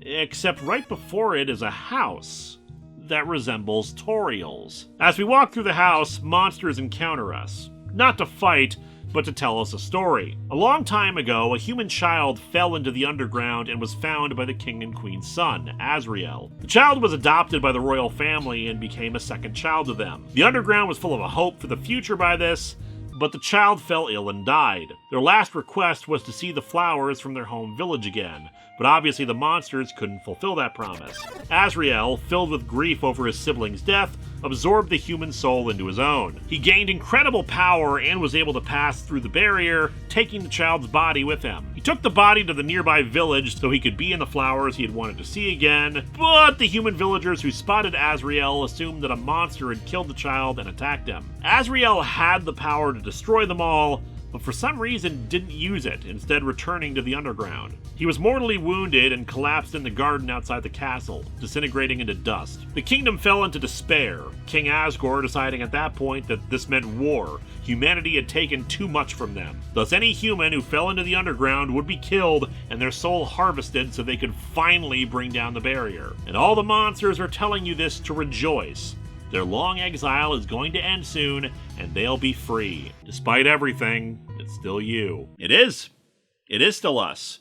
except right before it is a house that resembles Toriel's. As we walk through the house, monsters encounter us. Not to fight, but to tell us a story. A long time ago, a human child fell into the underground and was found by the king and queen's son, Azrael. The child was adopted by the royal family and became a second child to them. The underground was full of a hope for the future by this, but the child fell ill and died. Their last request was to see the flowers from their home village again, but obviously the monsters couldn't fulfill that promise. Azrael, filled with grief over his sibling's death, absorbed the human soul into his own. He gained incredible power and was able to pass through the barrier, taking the child's body with him. He took the body to the nearby village so he could be in the flowers he had wanted to see again, but the human villagers who spotted Azrael assumed that a monster had killed the child and attacked him. Azrael had the power to destroy them all, but for some reason didn't use it, instead returning to the underground. He was mortally wounded and collapsed in the garden outside the castle, disintegrating into dust. The kingdom fell into despair, King Asgore deciding at that point that this meant war. Humanity had taken too much from them. Thus any human who fell into the underground would be killed and their soul harvested so they could finally bring down the barrier. And all the monsters are telling you this to rejoice. Their long exile is going to end soon, and they'll be free. Despite everything, it's still you. It is. It is still us.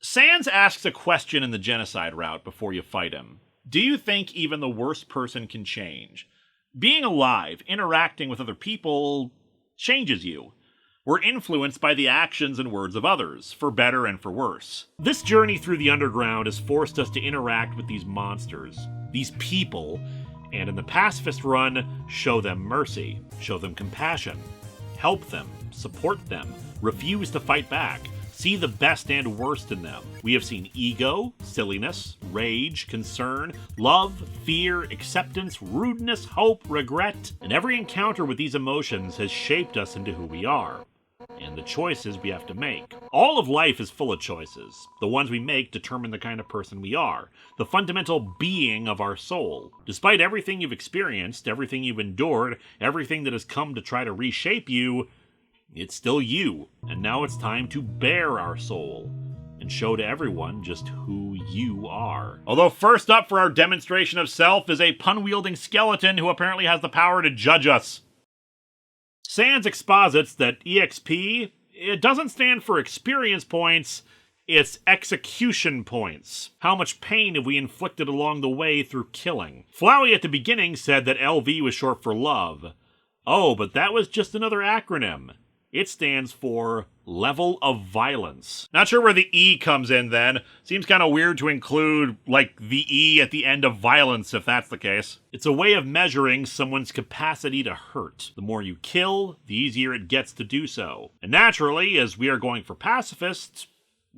Sans asks a question in the genocide route before you fight him. Do you think even the worst person can change? Being alive, interacting with other people, changes you. We're influenced by the actions and words of others, for better and for worse. This journey through the underground has forced us to interact with these monsters, these people, and in the Pacifist run, show them mercy, show them compassion, help them, support them, refuse to fight back, see the best and worst in them. We have seen ego, silliness, rage, concern, love, fear, acceptance, rudeness, hope, regret, and every encounter with these emotions has shaped us into who we are, and the choices we have to make. All of life is full of choices. The ones we make determine the kind of person we are, the fundamental being of our soul. Despite everything you've experienced, everything you've endured, everything that has come to try to reshape you, it's still you, and now it's time to bare our soul and show to everyone just who you are. Although first up for our demonstration of self is a pun-wielding skeleton who apparently has the power to judge us. Sans exposits that EXP, it doesn't stand for experience points, it's execution points. How much pain have we inflicted along the way through killing? Flowey at the beginning said that LV was short for love. Oh, but that was just another acronym. It stands for level of violence. Not sure where the E comes in then. Seems kind of weird to include, like, the E at the end of violence, if that's the case. It's a way of measuring someone's capacity to hurt. The more you kill, the easier it gets to do so. And naturally, as we are going for pacifists,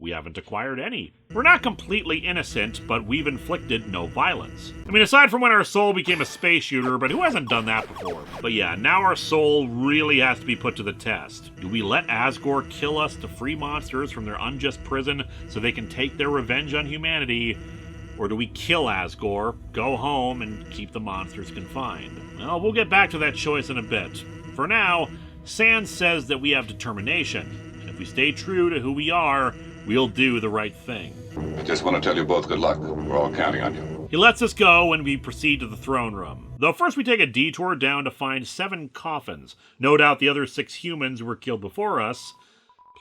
we haven't acquired any. We're not completely innocent, but we've inflicted no violence. I mean, aside from when our soul became a space shooter, but who hasn't done that before? But yeah, now our soul really has to be put to the test. Do we let Asgore kill us to free monsters from their unjust prison so they can take their revenge on humanity? Or do we kill Asgore, go home, and keep the monsters confined? Well, we'll get back to that choice in a bit. For now, Sans says that we have determination, and if we stay true to who we are, we'll do the right thing. I just want to tell you both good luck. We're all counting on you. He lets us go and we proceed to the throne room. Though first we take a detour down to find 7 coffins. No doubt the other 6 humans were killed before us,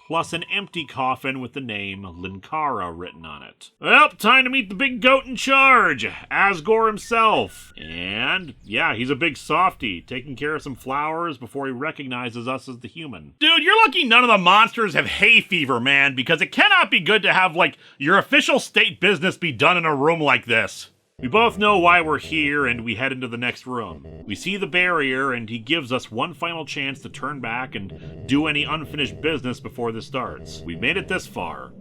plus an empty coffin with the name Linkara written on it. Well, time to meet the big goat in charge, Asgore himself. And yeah, he's a big softy, taking care of some flowers before he recognizes us as the human. Dude, you're lucky none of the monsters have hay fever, man, because it cannot be good to have, like, your official state business be done in a room like this. We both know why we're here, and we head into the next room. We see the barrier, and he gives us one final chance to turn back and do any unfinished business before this starts. We've made it this far.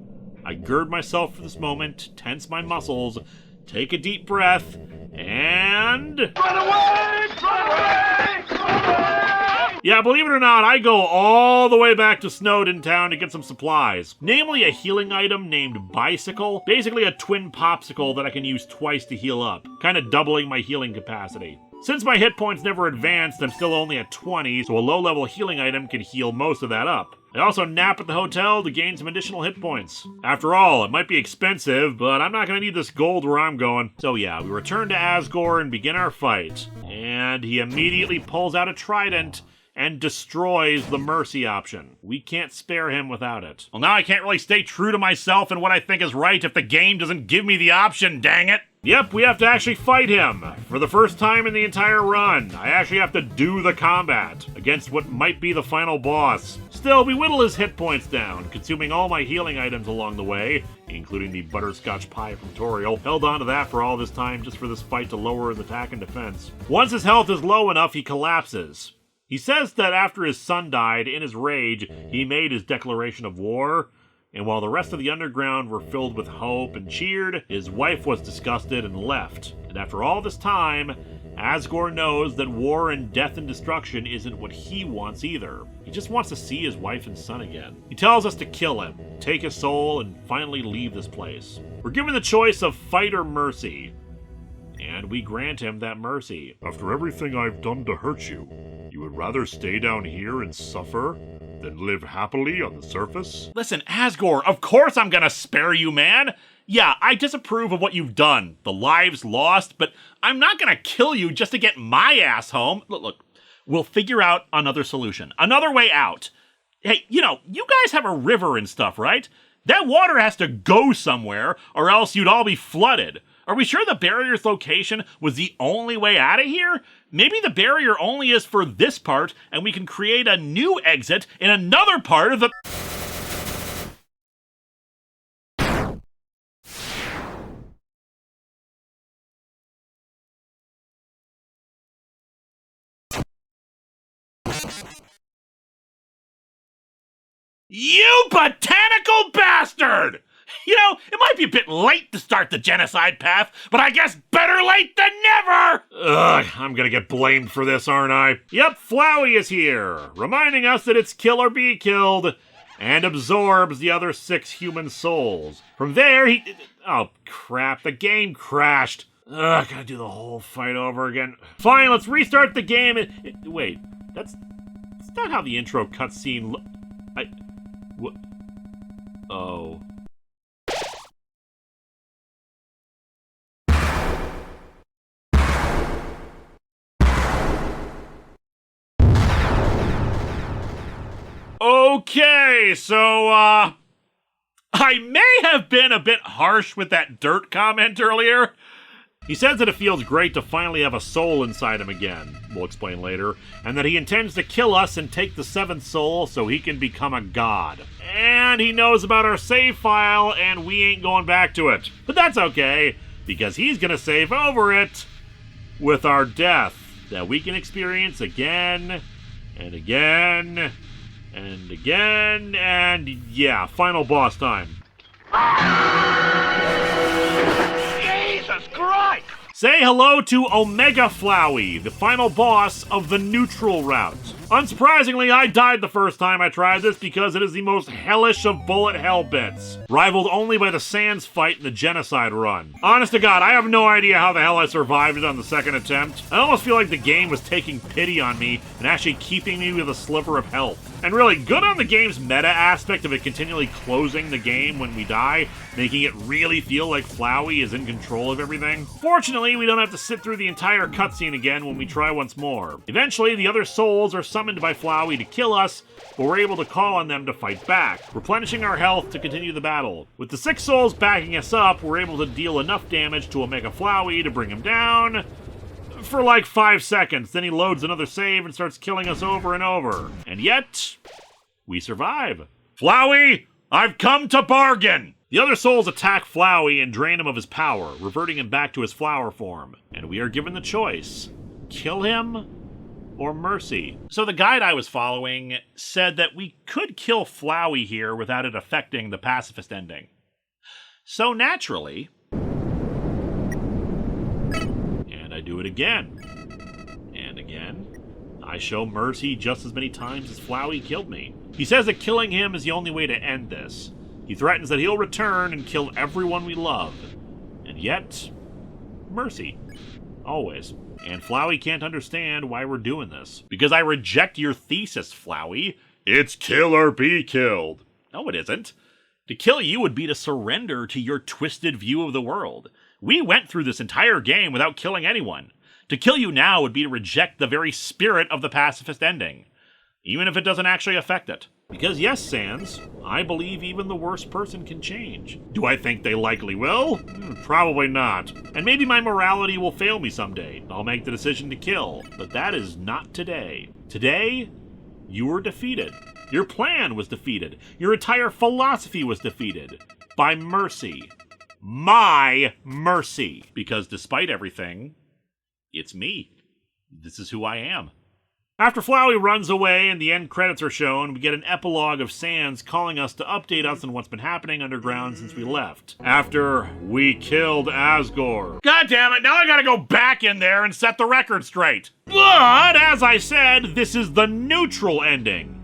I gird myself for this moment, tense my muscles, take a deep breath, and... Run away! Run away! Run away! Yeah, believe it or not, I go all the way back to Snowdin Town to get some supplies. Namely a healing item named Bicycle. Basically a twin popsicle that I can use twice to heal up, kind of doubling my healing capacity. Since my hit points never advanced, I'm still only at 20, so a low-level healing item can heal most of that up. I also nap at the hotel to gain some additional hit points. After all, it might be expensive, but I'm not going to need this gold where I'm going. So yeah, we return to Asgore and begin our fight. And he immediately pulls out a trident and destroys the mercy option. We can't spare him without it. Well, now I can't really stay true to myself and what I think is right if the game doesn't give me the option, dang it! Yep, we have to actually fight him. For the first time in the entire run, I actually have to do the combat against what might be the final boss. Still, we whittle his hit points down, consuming all my healing items along the way, including the butterscotch pie from Toriel. Held on to that for all this time just for this fight to lower his attack and defense. Once his health is low enough, he collapses. He says that after his son died, in his rage, he made his declaration of war, and while the rest of the underground were filled with hope and cheered, his wife was disgusted and left. And after all this time, Asgore knows that war and death and destruction isn't what he wants either. He just wants to see his wife and son again. He tells us to kill him, take his soul, and finally leave this place. We're given the choice of fight or mercy, and we grant him that mercy. After everything I've done to hurt you, you would rather stay down here and suffer than live happily on the surface? Listen, Asgore, of course I'm gonna spare you, man! Yeah, I disapprove of what you've done, the lives lost, but I'm not gonna kill you just to get my ass home. Look, we'll figure out another solution, another way out. Hey, you guys have a river and stuff, right? That water has to go somewhere, or else you'd all be flooded. Are we sure the barrier's location was the only way out of here? Maybe the barrier only is for this part, and we can create a new exit in another part of the... You botanical bastard! It might be a bit late to start the genocide path, but I guess better late than never! Ugh, I'm gonna get blamed for this, aren't I? Yep, Flowey is here, reminding us that it's kill or be killed, and absorbs the other 6 human souls. From there, oh, crap, the game crashed. Ugh, gotta do the whole fight over again. Fine, let's restart the game wait, that's not how the intro cutscene what? Oh. Okay, so, I may have been a bit harsh with that dirt comment earlier. He says that it feels great to finally have a soul inside him again, we'll explain later, and that he intends to kill us and take the 7th soul so he can become a god. And he knows about our save file, and we ain't going back to it. But that's okay, because he's gonna save over it with our death that we can experience again and again and again, and yeah, final boss time. Jesus Christ! Say hello to Omega Flowey, the final boss of the neutral route. Unsurprisingly, I died the first time I tried this because it is the most hellish of bullet hell bits, rivaled only by the Sans fight in the genocide run. Honest to God, I have no idea how the hell I survived it on the second attempt. I almost feel like the game was taking pity on me and actually keeping me with a sliver of health. And really, good on the game's meta aspect of it continually closing the game when we die, making it really feel like Flowey is in control of everything. Fortunately, we don't have to sit through the entire cutscene again when we try once more. Eventually, the other souls are summoned by Flowey to kill us, but we're able to call on them to fight back, replenishing our health to continue the battle. With the 6 souls backing us up, we're able to deal enough damage to Omega Flowey to bring him down for like 5 seconds. Then he loads another save and starts killing us over and over. And yet, we survive. Flowey, I've come to bargain! The other souls attack Flowey and drain him of his power, reverting him back to his flower form. And we are given the choice: kill him or mercy. So the guide I was following said that we could kill Flowey here without it affecting the pacifist ending. So naturally, and I do it again, and again, I show mercy just as many times as Flowey killed me. He says that killing him is the only way to end this. He threatens that he'll return and kill everyone we love. And yet, mercy. Always. And Flowey can't understand why we're doing this. Because I reject your thesis, Flowey. It's kill or be killed. No, it isn't. To kill you would be to surrender to your twisted view of the world. We went through this entire game without killing anyone. To kill you now would be to reject the very spirit of the pacifist ending, even if it doesn't actually affect it. Because yes, Sans, I believe even the worst person can change. Do I think they likely will? Probably not. And maybe my morality will fail me someday. I'll make the decision to kill. But that is not today. Today, you were defeated. Your plan was defeated. Your entire philosophy was defeated. By mercy. My mercy. Because despite everything, it's me. This is who I am. After Flowey runs away and the end credits are shown, we get an epilogue of Sans calling us to update us on what's been happening underground since we left. After we killed Asgore. God damn it, now I gotta go back in there and set the record straight. But, as I said, this is the neutral ending.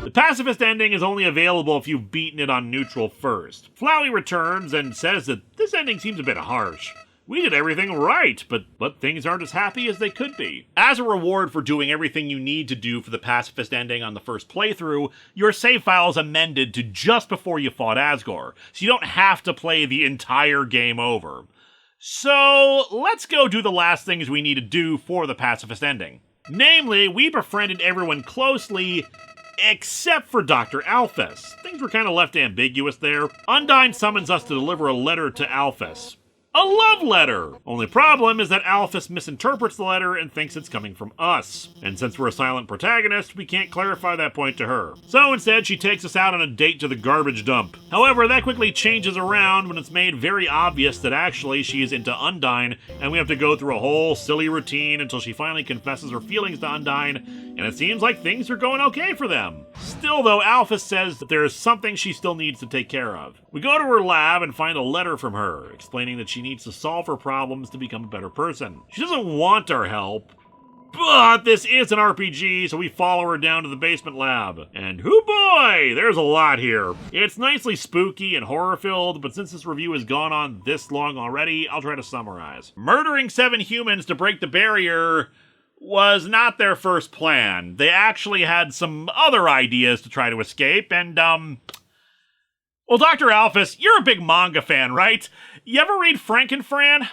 The pacifist ending is only available if you've beaten it on neutral first. Flowey returns and says that this ending seems a bit harsh. We did everything right, but things aren't as happy as they could be. As a reward for doing everything you need to do for the pacifist ending on the first playthrough, your save file is amended to just before you fought Asgore, so you don't have to play the entire game over. So, let's go do the last things we need to do for the pacifist ending. Namely, we befriended everyone closely, except for Dr. Alphys. Things were kind of left ambiguous there. Undyne summons us to deliver a letter to Alphys. A love letter! Only problem is that Alphys misinterprets the letter and thinks it's coming from us. And since we're a silent protagonist, we can't clarify that point to her. So instead, she takes us out on a date to the garbage dump. However, that quickly changes around when it's made very obvious that actually she is into Undyne, and we have to go through a whole silly routine until she finally confesses her feelings to Undyne, and it seems like things are going okay for them. Still though, Alphys says that there is something she still needs to take care of. We go to her lab and find a letter from her, explaining that she needs to solve her problems to become a better person. She doesn't want our help, but this is an RPG, so we follow her down to the basement lab. And hoo boy, there's a lot here. It's nicely spooky and horror-filled, but since this review has gone on this long already, I'll try to summarize. Murdering 7 humans to break the barrier was not their first plan. They actually had some other ideas to try to escape, and, well, Dr. Alphys, you're a big manga fan, right? You ever read Frankenfran?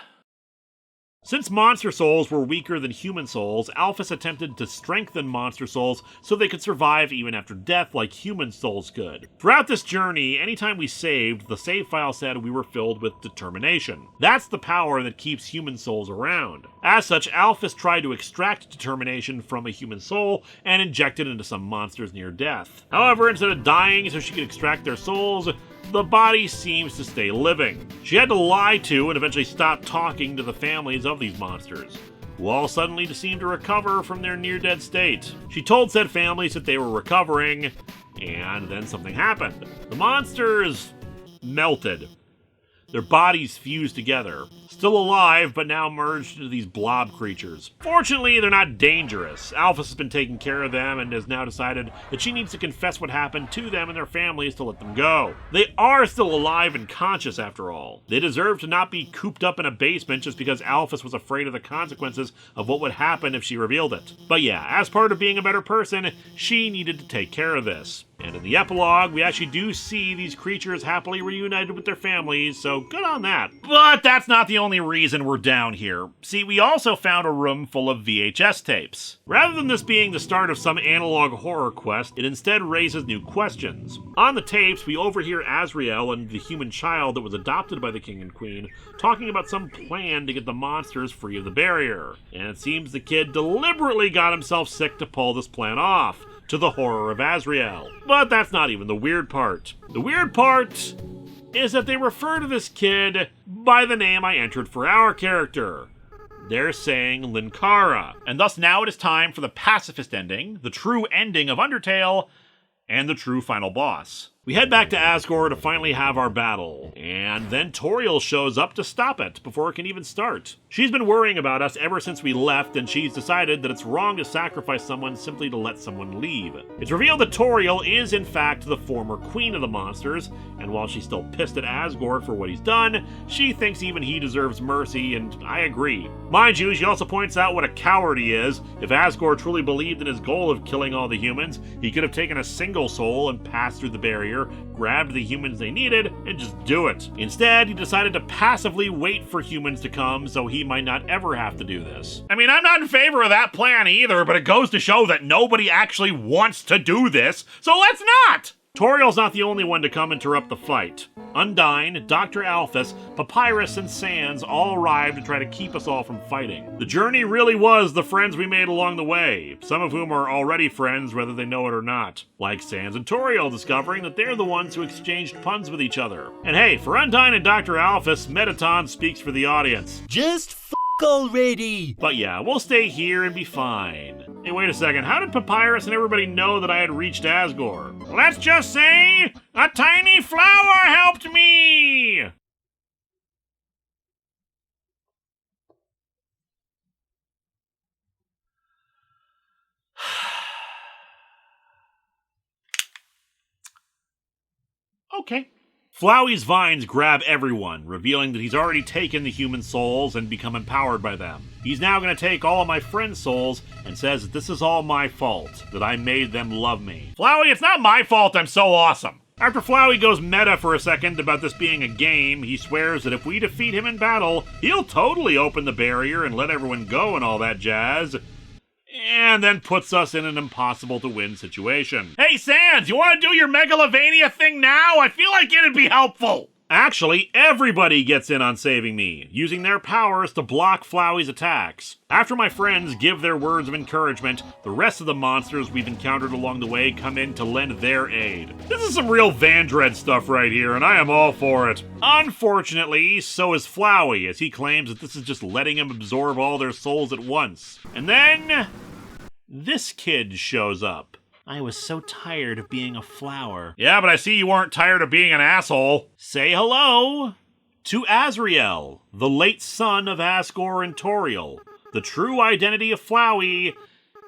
Since monster souls were weaker than human souls, Alphys attempted to strengthen monster souls so they could survive even after death like human souls could. Throughout this journey, anytime we saved, the save file said we were filled with determination. That's the power that keeps human souls around. As such, Alphys tried to extract determination from a human soul and inject it into some monsters near death. However, instead of dying so she could extract their souls, the body seems to stay living. She had to lie to and eventually stop talking to the families of these monsters, who all suddenly seemed to recover from their near-dead state. She told said families that they were recovering, and then something happened. The monsters melted. Their bodies fused together. Still alive, but now merged into these blob creatures. Fortunately, they're not dangerous. Alphys has been taking care of them and has now decided that she needs to confess what happened to them and their families to let them go. They are still alive and conscious after all. They deserve to not be cooped up in a basement just because Alphys was afraid of the consequences of what would happen if she revealed it. But yeah, as part of being a better person, she needed to take care of this. And in the epilogue, we actually do see these creatures happily reunited with their families, so good on that. But that's not the only reason we're down here. See, we also found a room full of VHS tapes. Rather than this being the start of some analog horror quest, it instead raises new questions. On the tapes, we overhear Azrael and the human child that was adopted by the king and queen talking about some plan to get the monsters free of the barrier. And it seems the kid deliberately got himself sick to pull this plan off, to the horror of Azrael. But that's not even the weird part. The weird part is that they refer to this kid by the name I entered for our character. They're saying Linkara. And thus now it is time for the pacifist ending, the true ending of Undertale, and the true final boss. We head back to Asgore to finally have our battle, and then Toriel shows up to stop it before it can even start. She's been worrying about us ever since we left, and she's decided that it's wrong to sacrifice someone simply to let someone leave. It's revealed that Toriel is in fact the former queen of the monsters, and while she's still pissed at Asgore for what he's done, she thinks even he deserves mercy, and I agree. Mind you, she also points out what a coward he is. If Asgore truly believed in his goal of killing all the humans, he could have taken a single soul and passed through the barrier, grabbed the humans they needed, and just do it. Instead, he decided to passively wait for humans to come so he might not ever have to do this. I mean, I'm not in favor of that plan either, but it goes to show that nobody actually wants to do this, so let's not! Toriel's not the only one to come interrupt the fight. Undyne, Dr. Alphys, Papyrus, and Sans all arrived to try to keep us all from fighting. The journey really was the friends we made along the way, some of whom are already friends whether they know it or not. Like Sans and Toriel discovering that they're the ones who exchanged puns with each other. And hey, for Undyne and Dr. Alphys, Metaton speaks for the audience. Just already! But yeah, we'll stay here and be fine. Hey, wait a second. How did Papyrus and everybody know that I had reached Asgore? Let's just say, a tiny flower helped me! Okay. Flowey's vines grab everyone, revealing that he's already taken the human souls and become empowered by them. He's now going to take all of my friends' souls and says that this is all my fault, that I made them love me. Flowey, it's not my fault I'm so awesome. After Flowey goes meta for a second about this being a game, he swears that if we defeat him in battle, he'll totally open the barrier and let everyone go and all that jazz. And then puts us in an impossible-to-win situation. Hey, Sans, you want to do your Megalovania thing now? I feel like it'd be helpful. Actually, everybody gets in on saving me, using their powers to block Flowey's attacks. After my friends give their words of encouragement, the rest of the monsters we've encountered along the way come in to lend their aid. This is some real Vandred stuff right here, and I am all for it. Unfortunately, so is Flowey, as he claims that this is just letting him absorb all their souls at once. And then this kid shows up. I was so tired of being a flower. Yeah, but I see you weren't tired of being an asshole. Say hello to Azrael, the late son of Asgore and Toriel, the true identity of Flowey,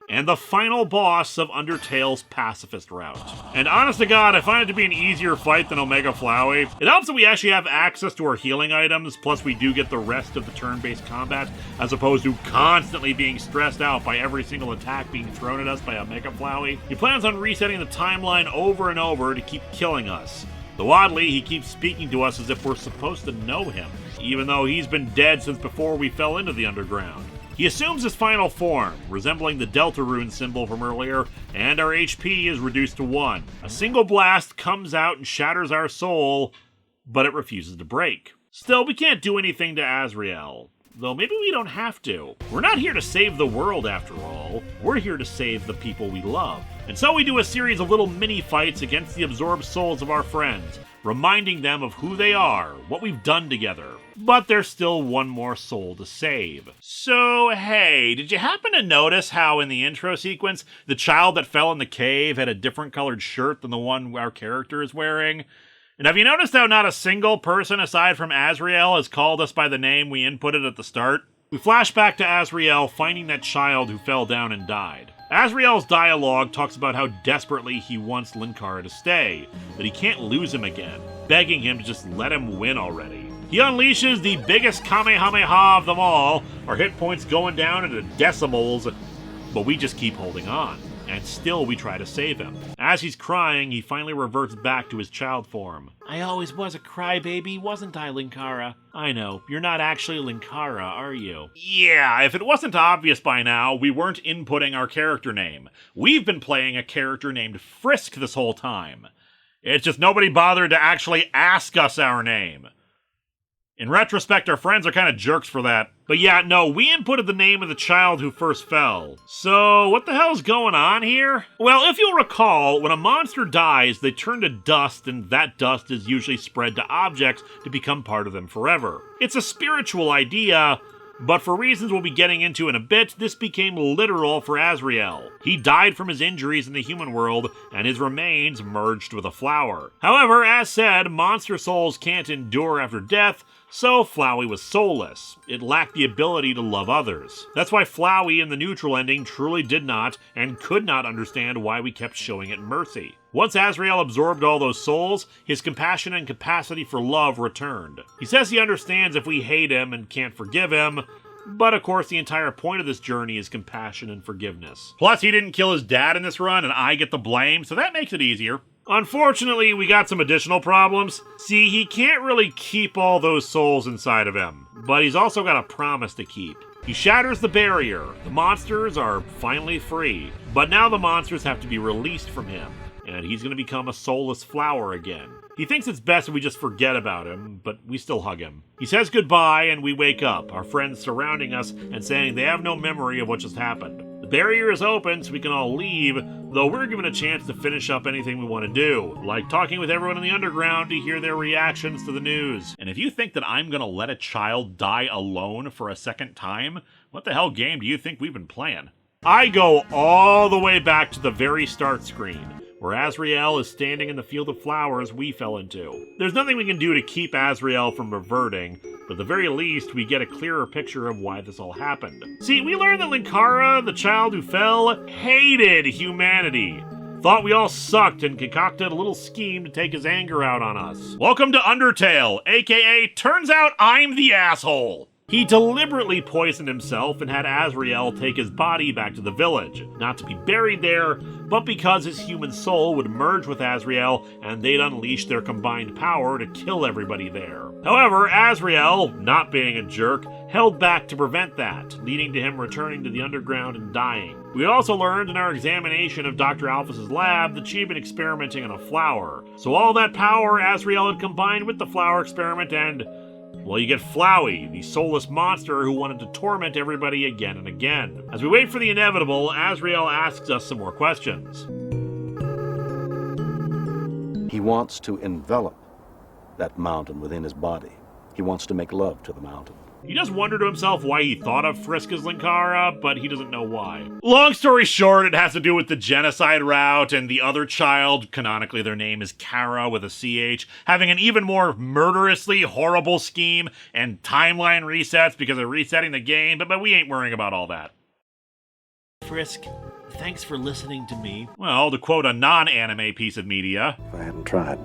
and the final boss of Undertale's Pacifist route. And honest to God, I find it to be an easier fight than Omega Flowey. It helps that we actually have access to our healing items, plus we do get the rest of the turn-based combat, as opposed to constantly being stressed out by every single attack being thrown at us by Omega Flowey. He plans on resetting the timeline over and over to keep killing us. Though oddly, he keeps speaking to us as if we're supposed to know him, even though he's been dead since before we fell into the underground. He assumes his final form, resembling the Delta Rune symbol from earlier, and our HP is reduced to 1. A single blast comes out and shatters our soul, but it refuses to break. Still, we can't do anything to Azrael, though maybe we don't have to. We're not here to save the world after all, we're here to save the people we love. And so we do a series of little mini-fights against the absorbed souls of our friends, reminding them of who they are, what we've done together. But there's still one more soul to save. So, hey, did you happen to notice how in the intro sequence, the child that fell in the cave had a different colored shirt than the one our character is wearing? And have you noticed how not a single person aside from Azrael has called us by the name we inputted at the start? We flash back to Azrael finding that child who fell down and died. Azrael's dialogue talks about how desperately he wants Linkara to stay, that he can't lose him again, begging him to just let him win already. He unleashes the biggest Kamehameha of them all, our hit points going down into decimals, but we just keep holding on, and still we try to save him. As he's crying, he finally reverts back to his child form. I always was a crybaby, wasn't I, Linkara? I know, you're not actually Linkara, are you? Yeah, if it wasn't obvious by now, we weren't inputting our character name. We've been playing a character named Frisk this whole time. It's just nobody bothered to actually ask us our name. In retrospect, our friends are kind of jerks for that. But yeah, no, we inputted the name of the child who first fell. So, what the hell's going on here? Well, if you'll recall, when a monster dies, they turn to dust, and that dust is usually spread to objects to become part of them forever. It's a spiritual idea, but for reasons we'll be getting into in a bit, this became literal for Azrael. He died from his injuries in the human world, and his remains merged with a flower. However, as said, monster souls can't endure after death, so Flowey was soulless. It lacked the ability to love others. That's why Flowey in the neutral ending truly did not and could not understand why we kept showing it mercy. Once Azrael absorbed all those souls, his compassion and capacity for love returned. He says he understands if we hate him and can't forgive him, but of course the entire point of this journey is compassion and forgiveness. Plus, he didn't kill his dad in this run, and I get the blame, so that makes it easier. Unfortunately, we got some additional problems. See, he can't really keep all those souls inside of him, but he's also got a promise to keep. He shatters the barrier. The monsters are finally free, but now the monsters have to be released from him, and he's going to become a soulless flower again. He thinks it's best if we just forget about him, but we still hug him. He says goodbye, and we wake up, our friends surrounding us and saying they have no memory of what just happened. The barrier is open so we can all leave, though we're given a chance to finish up anything we want to do, like talking with everyone in the underground to hear their reactions to the news. And if you think that I'm gonna let a child die alone for a second time, what the hell game do you think we've been playing? I go all the way back to the very start screen, where Azrael is standing in the field of flowers we fell into. There's nothing we can do to keep Azrael from reverting, but at the very least, we get a clearer picture of why this all happened. See, we learned that Linkara, the child who fell, hated humanity. Thought we all sucked and concocted a little scheme to take his anger out on us. Welcome to Undertale, aka Turns Out I'm the Asshole. He deliberately poisoned himself and had Azrael take his body back to the village, not to be buried there, but because his human soul would merge with Azrael and they'd unleash their combined power to kill everybody there. However, Azrael, not being a jerk, held back to prevent that, leading to him returning to the underground and dying. We also learned in our examination of Dr. Alphys' lab that she'd been experimenting on a flower. So all that power Azrael had combined with the flower experiment and, well, you get Flowey, the soulless monster who wanted to torment everybody again and again. As we wait for the inevitable, Azrael asks us some more questions. He wants to envelop that mountain within his body. He wants to make love to the mountain. He just wondered to himself why he thought of Frisk as Linkara, but he doesn't know why. Long story short, it has to do with the genocide route and the other child, canonically their name is Kara with a CH, having an even more murderously horrible scheme and timeline resets because of resetting the game, but we ain't worrying about all that. Frisk, thanks for listening to me. Well, to quote a non-anime piece of media, If I hadn't tried,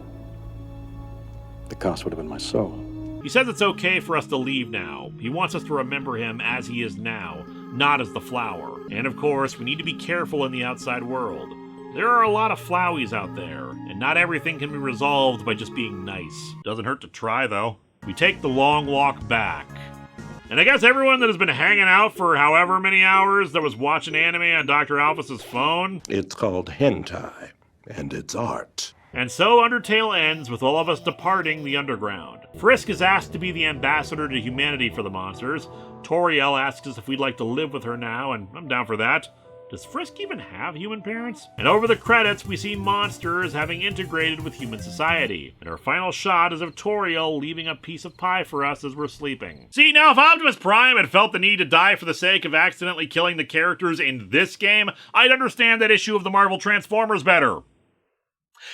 the cost would have been my soul. he says it's okay for us to leave now. He wants us to remember him as he is now, not as the flower. And of course, we need to be careful in the outside world. There are a lot of Flowies out there, and not everything can be resolved by just being nice. Doesn't hurt to try, though. We take the long walk back. And I guess everyone that has been hanging out for however many hours that was watching anime on Dr. Alphys' phone. It's called hentai, and it's art. And so Undertale ends with all of us departing the underground. Frisk is asked to be the ambassador to humanity for the monsters. Toriel asks us if we'd like to live with her now, and I'm down for that. Does Frisk even have human parents? And over the credits, we see monsters having integrated with human society. And our final shot is of Toriel leaving a piece of pie for us as we're sleeping. See, now if Optimus Prime had felt the need to die for the sake of accidentally killing the characters in this game, I'd understand that issue of the Marvel Transformers better.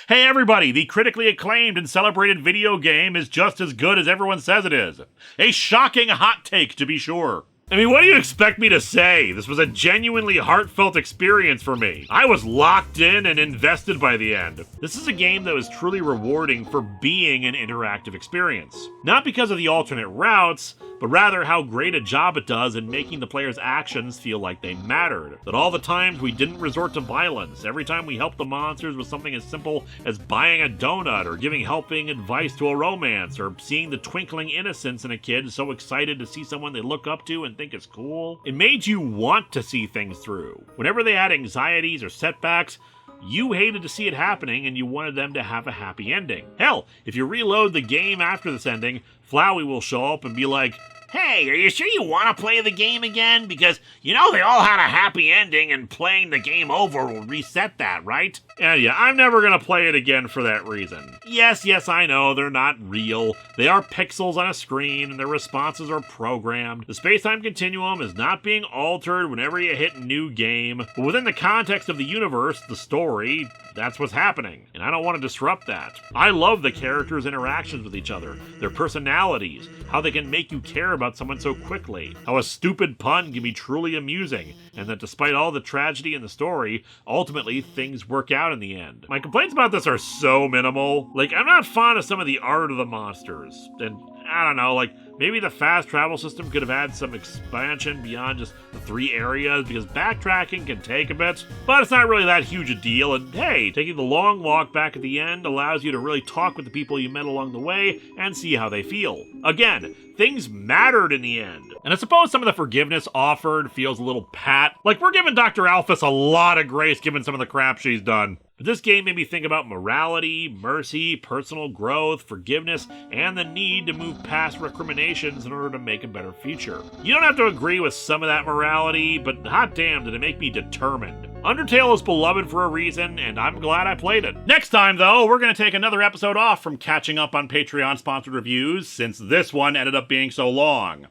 Hey everybody, the critically acclaimed and celebrated video game is just as good as everyone says it is. A shocking hot take, to be sure. I mean, what do you expect me to say? This was a genuinely heartfelt experience for me. I was locked in and invested by the end. This is a game that was truly rewarding for being an interactive experience. Not because of the alternate routes, but rather how great a job it does in making the player's actions feel like they mattered. That all the times we didn't resort to violence, every time we helped the monsters with something as simple as buying a donut or giving helping advice to a romance, or seeing the twinkling innocence in a kid so excited to see someone they look up to and think is cool. It made you want to see things through. Whenever they had anxieties or setbacks, you hated to see it happening and you wanted them to have a happy ending. Hell, if you reload the game after this ending, Flowey will show up and be like, Hey, are you sure you want to play the game again? Because, you know, they all had a happy ending and playing the game over will reset that, right? And yeah, I'm never gonna play it again for that reason. Yes, I know, they're not real. They are pixels on a screen, and their responses are programmed. The space-time continuum is not being altered whenever you hit new game. But within the context of the universe, the story, that's what's happening. And I don't want to disrupt that. I love the characters' interactions with each other, their personalities, how they can make you care about someone so quickly, how a stupid pun can be truly amusing, and that despite all the tragedy in the story, ultimately things work out in the end. My complaints about this are so minimal. Like, I'm not fond of some of the art of the monsters, and I don't know, like, maybe the fast travel system could have had some expansion beyond just the 3 areas, because backtracking can take a bit, but it's not really that huge a deal, and hey, taking the long walk back at the end allows you to really talk with the people you met along the way and see how they feel. Again, things mattered in the end. And I suppose some of the forgiveness offered feels a little pat. Like, we're giving Dr. Alphys a lot of grace given some of the crap she's done. But this game made me think about morality, mercy, personal growth, forgiveness, and the need to move past recriminations in order to make a better future. You don't have to agree with some of that morality, but hot damn did it make me determined. Undertale is beloved for a reason, and I'm glad I played it. Next time, though, we're going to take another episode off from catching up on Patreon-sponsored reviews, since this one ended up being so long.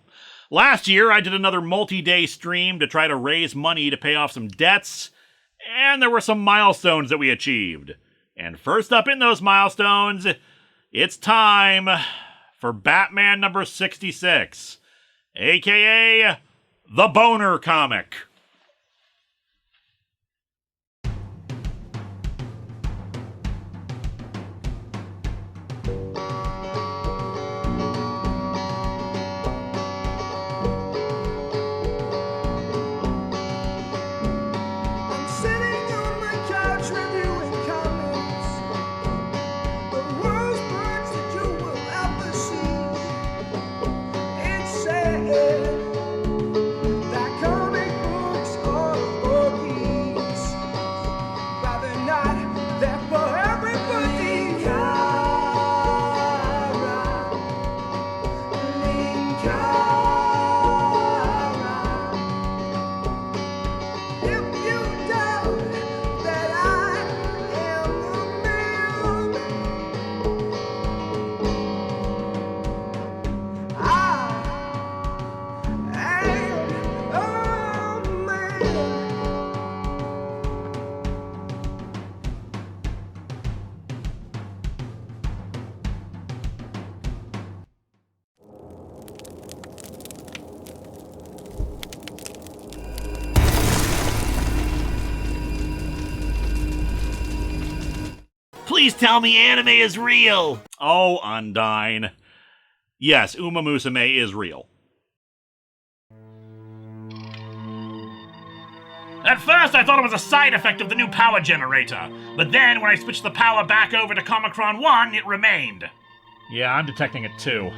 Last year, I did another multi-day stream to try to raise money to pay off some debts, and there were some milestones that we achieved. And first up in those milestones, it's time for Batman number 66, aka the Boner comic. Please tell me anime is real! Oh, Undyne. Yes, Uma Musume is real. At first, I thought it was a side effect of the new power generator, but then when I switched the power back over to Comicron 1, it remained. Yeah, I'm detecting it too.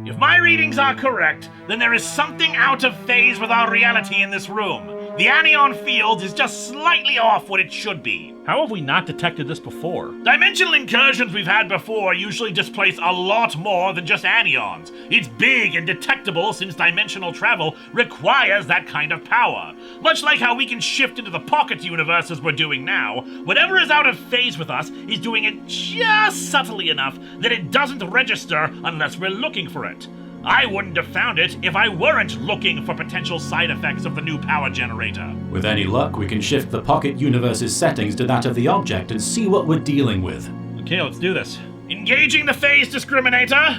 If my readings are correct, then there is something out of phase with our reality in this room. The anion field is just slightly off what it should be. How have we not detected this before? Dimensional incursions we've had before usually displace a lot more than just anions. It's big and detectable since dimensional travel requires that kind of power. Much like how we can shift into the pocket universe as we're doing now, whatever is out of phase with us is doing it just subtly enough that it doesn't register unless we're looking for it. I wouldn't have found it if I weren't looking for potential side effects of the new power generator. With any luck, we can shift the pocket universe's settings to that of the object and see what we're dealing with. Okay, let's do this. Engaging the phase discriminator.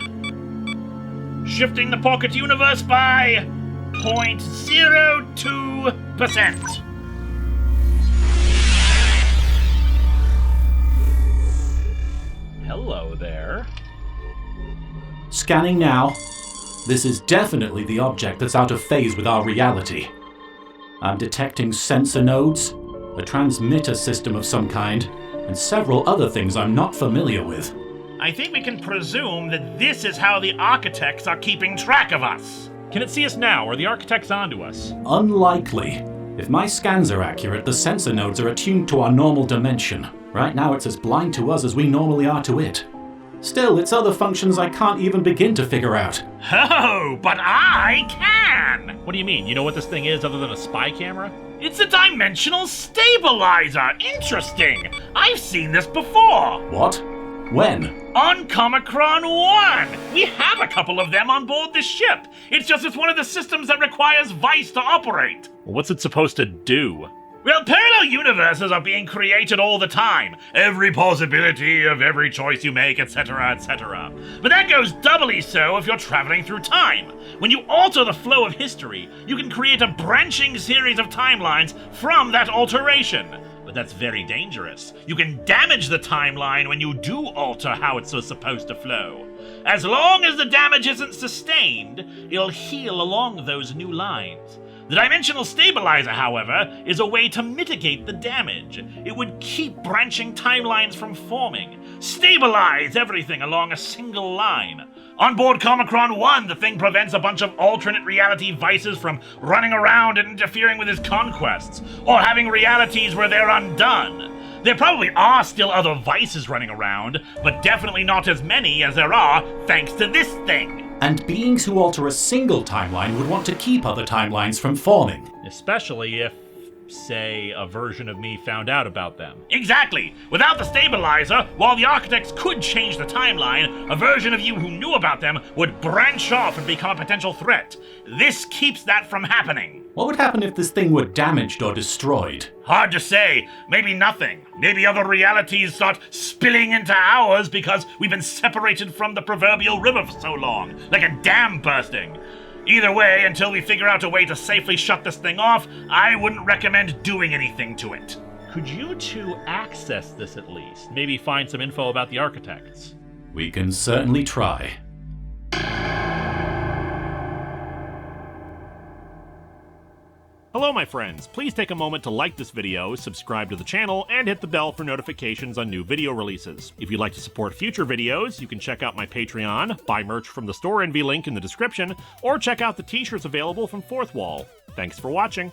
Shifting the pocket universe by 0.02%. Hello there. Scanning now. This is definitely the object that's out of phase with our reality. I'm detecting sensor nodes, a transmitter system of some kind, and several other things I'm not familiar with. I think we can presume that this is how the architects are keeping track of us. Can it see us now? Are the architects onto us? Unlikely. If my scans are accurate, the sensor nodes are attuned to our normal dimension. Right now it's as blind to us as we normally are to it. Still, it's other functions I can't even begin to figure out. Oh, but I can! What do you mean? You know what this thing is other than a spy camera? It's a dimensional stabilizer! Interesting! I've seen this before! What? When? On Comicron 1! We have a couple of them on board the ship! It's one of the systems that requires Vice to operate! Well, what's it supposed to do? Well, parallel universes are being created all the time. Every possibility of every choice you make, etc., etc. But that goes doubly so if you're traveling through time. When you alter the flow of history, you can create a branching series of timelines from that alteration. But that's very dangerous. You can damage the timeline when you do alter how it's supposed to flow. As long as the damage isn't sustained, it'll heal along those new lines. The dimensional stabilizer, however, is a way to mitigate the damage. It would keep branching timelines from forming, stabilize everything along a single line. On board Comicron 1, the thing prevents a bunch of alternate reality vices from running around and interfering with his conquests, or having realities where they're undone. There probably are still other vices running around, but definitely not as many as there are thanks to this thing. And beings who alter a single timeline would want to keep other timelines from forming. Especially if, say, a version of me found out about them. Exactly! Without the stabilizer, while the architects could change the timeline, a version of you who knew about them would branch off and become a potential threat. This keeps that from happening. What would happen if this thing were damaged or destroyed? Hard to say. Maybe nothing. Maybe other realities start spilling into ours because we've been separated from the proverbial river for so long, like a dam bursting. Either way, until we figure out a way to safely shut this thing off, I wouldn't recommend doing anything to it. Could you two access this at least? Maybe find some info about the architects? We can certainly try. Hello my friends, please take a moment to like this video, subscribe to the channel, and hit the bell for notifications on new video releases. If you'd like to support future videos, you can check out my Patreon, buy merch from the store envy link in the description, or check out the t-shirts available from Fourth Wall. Thanks for watching.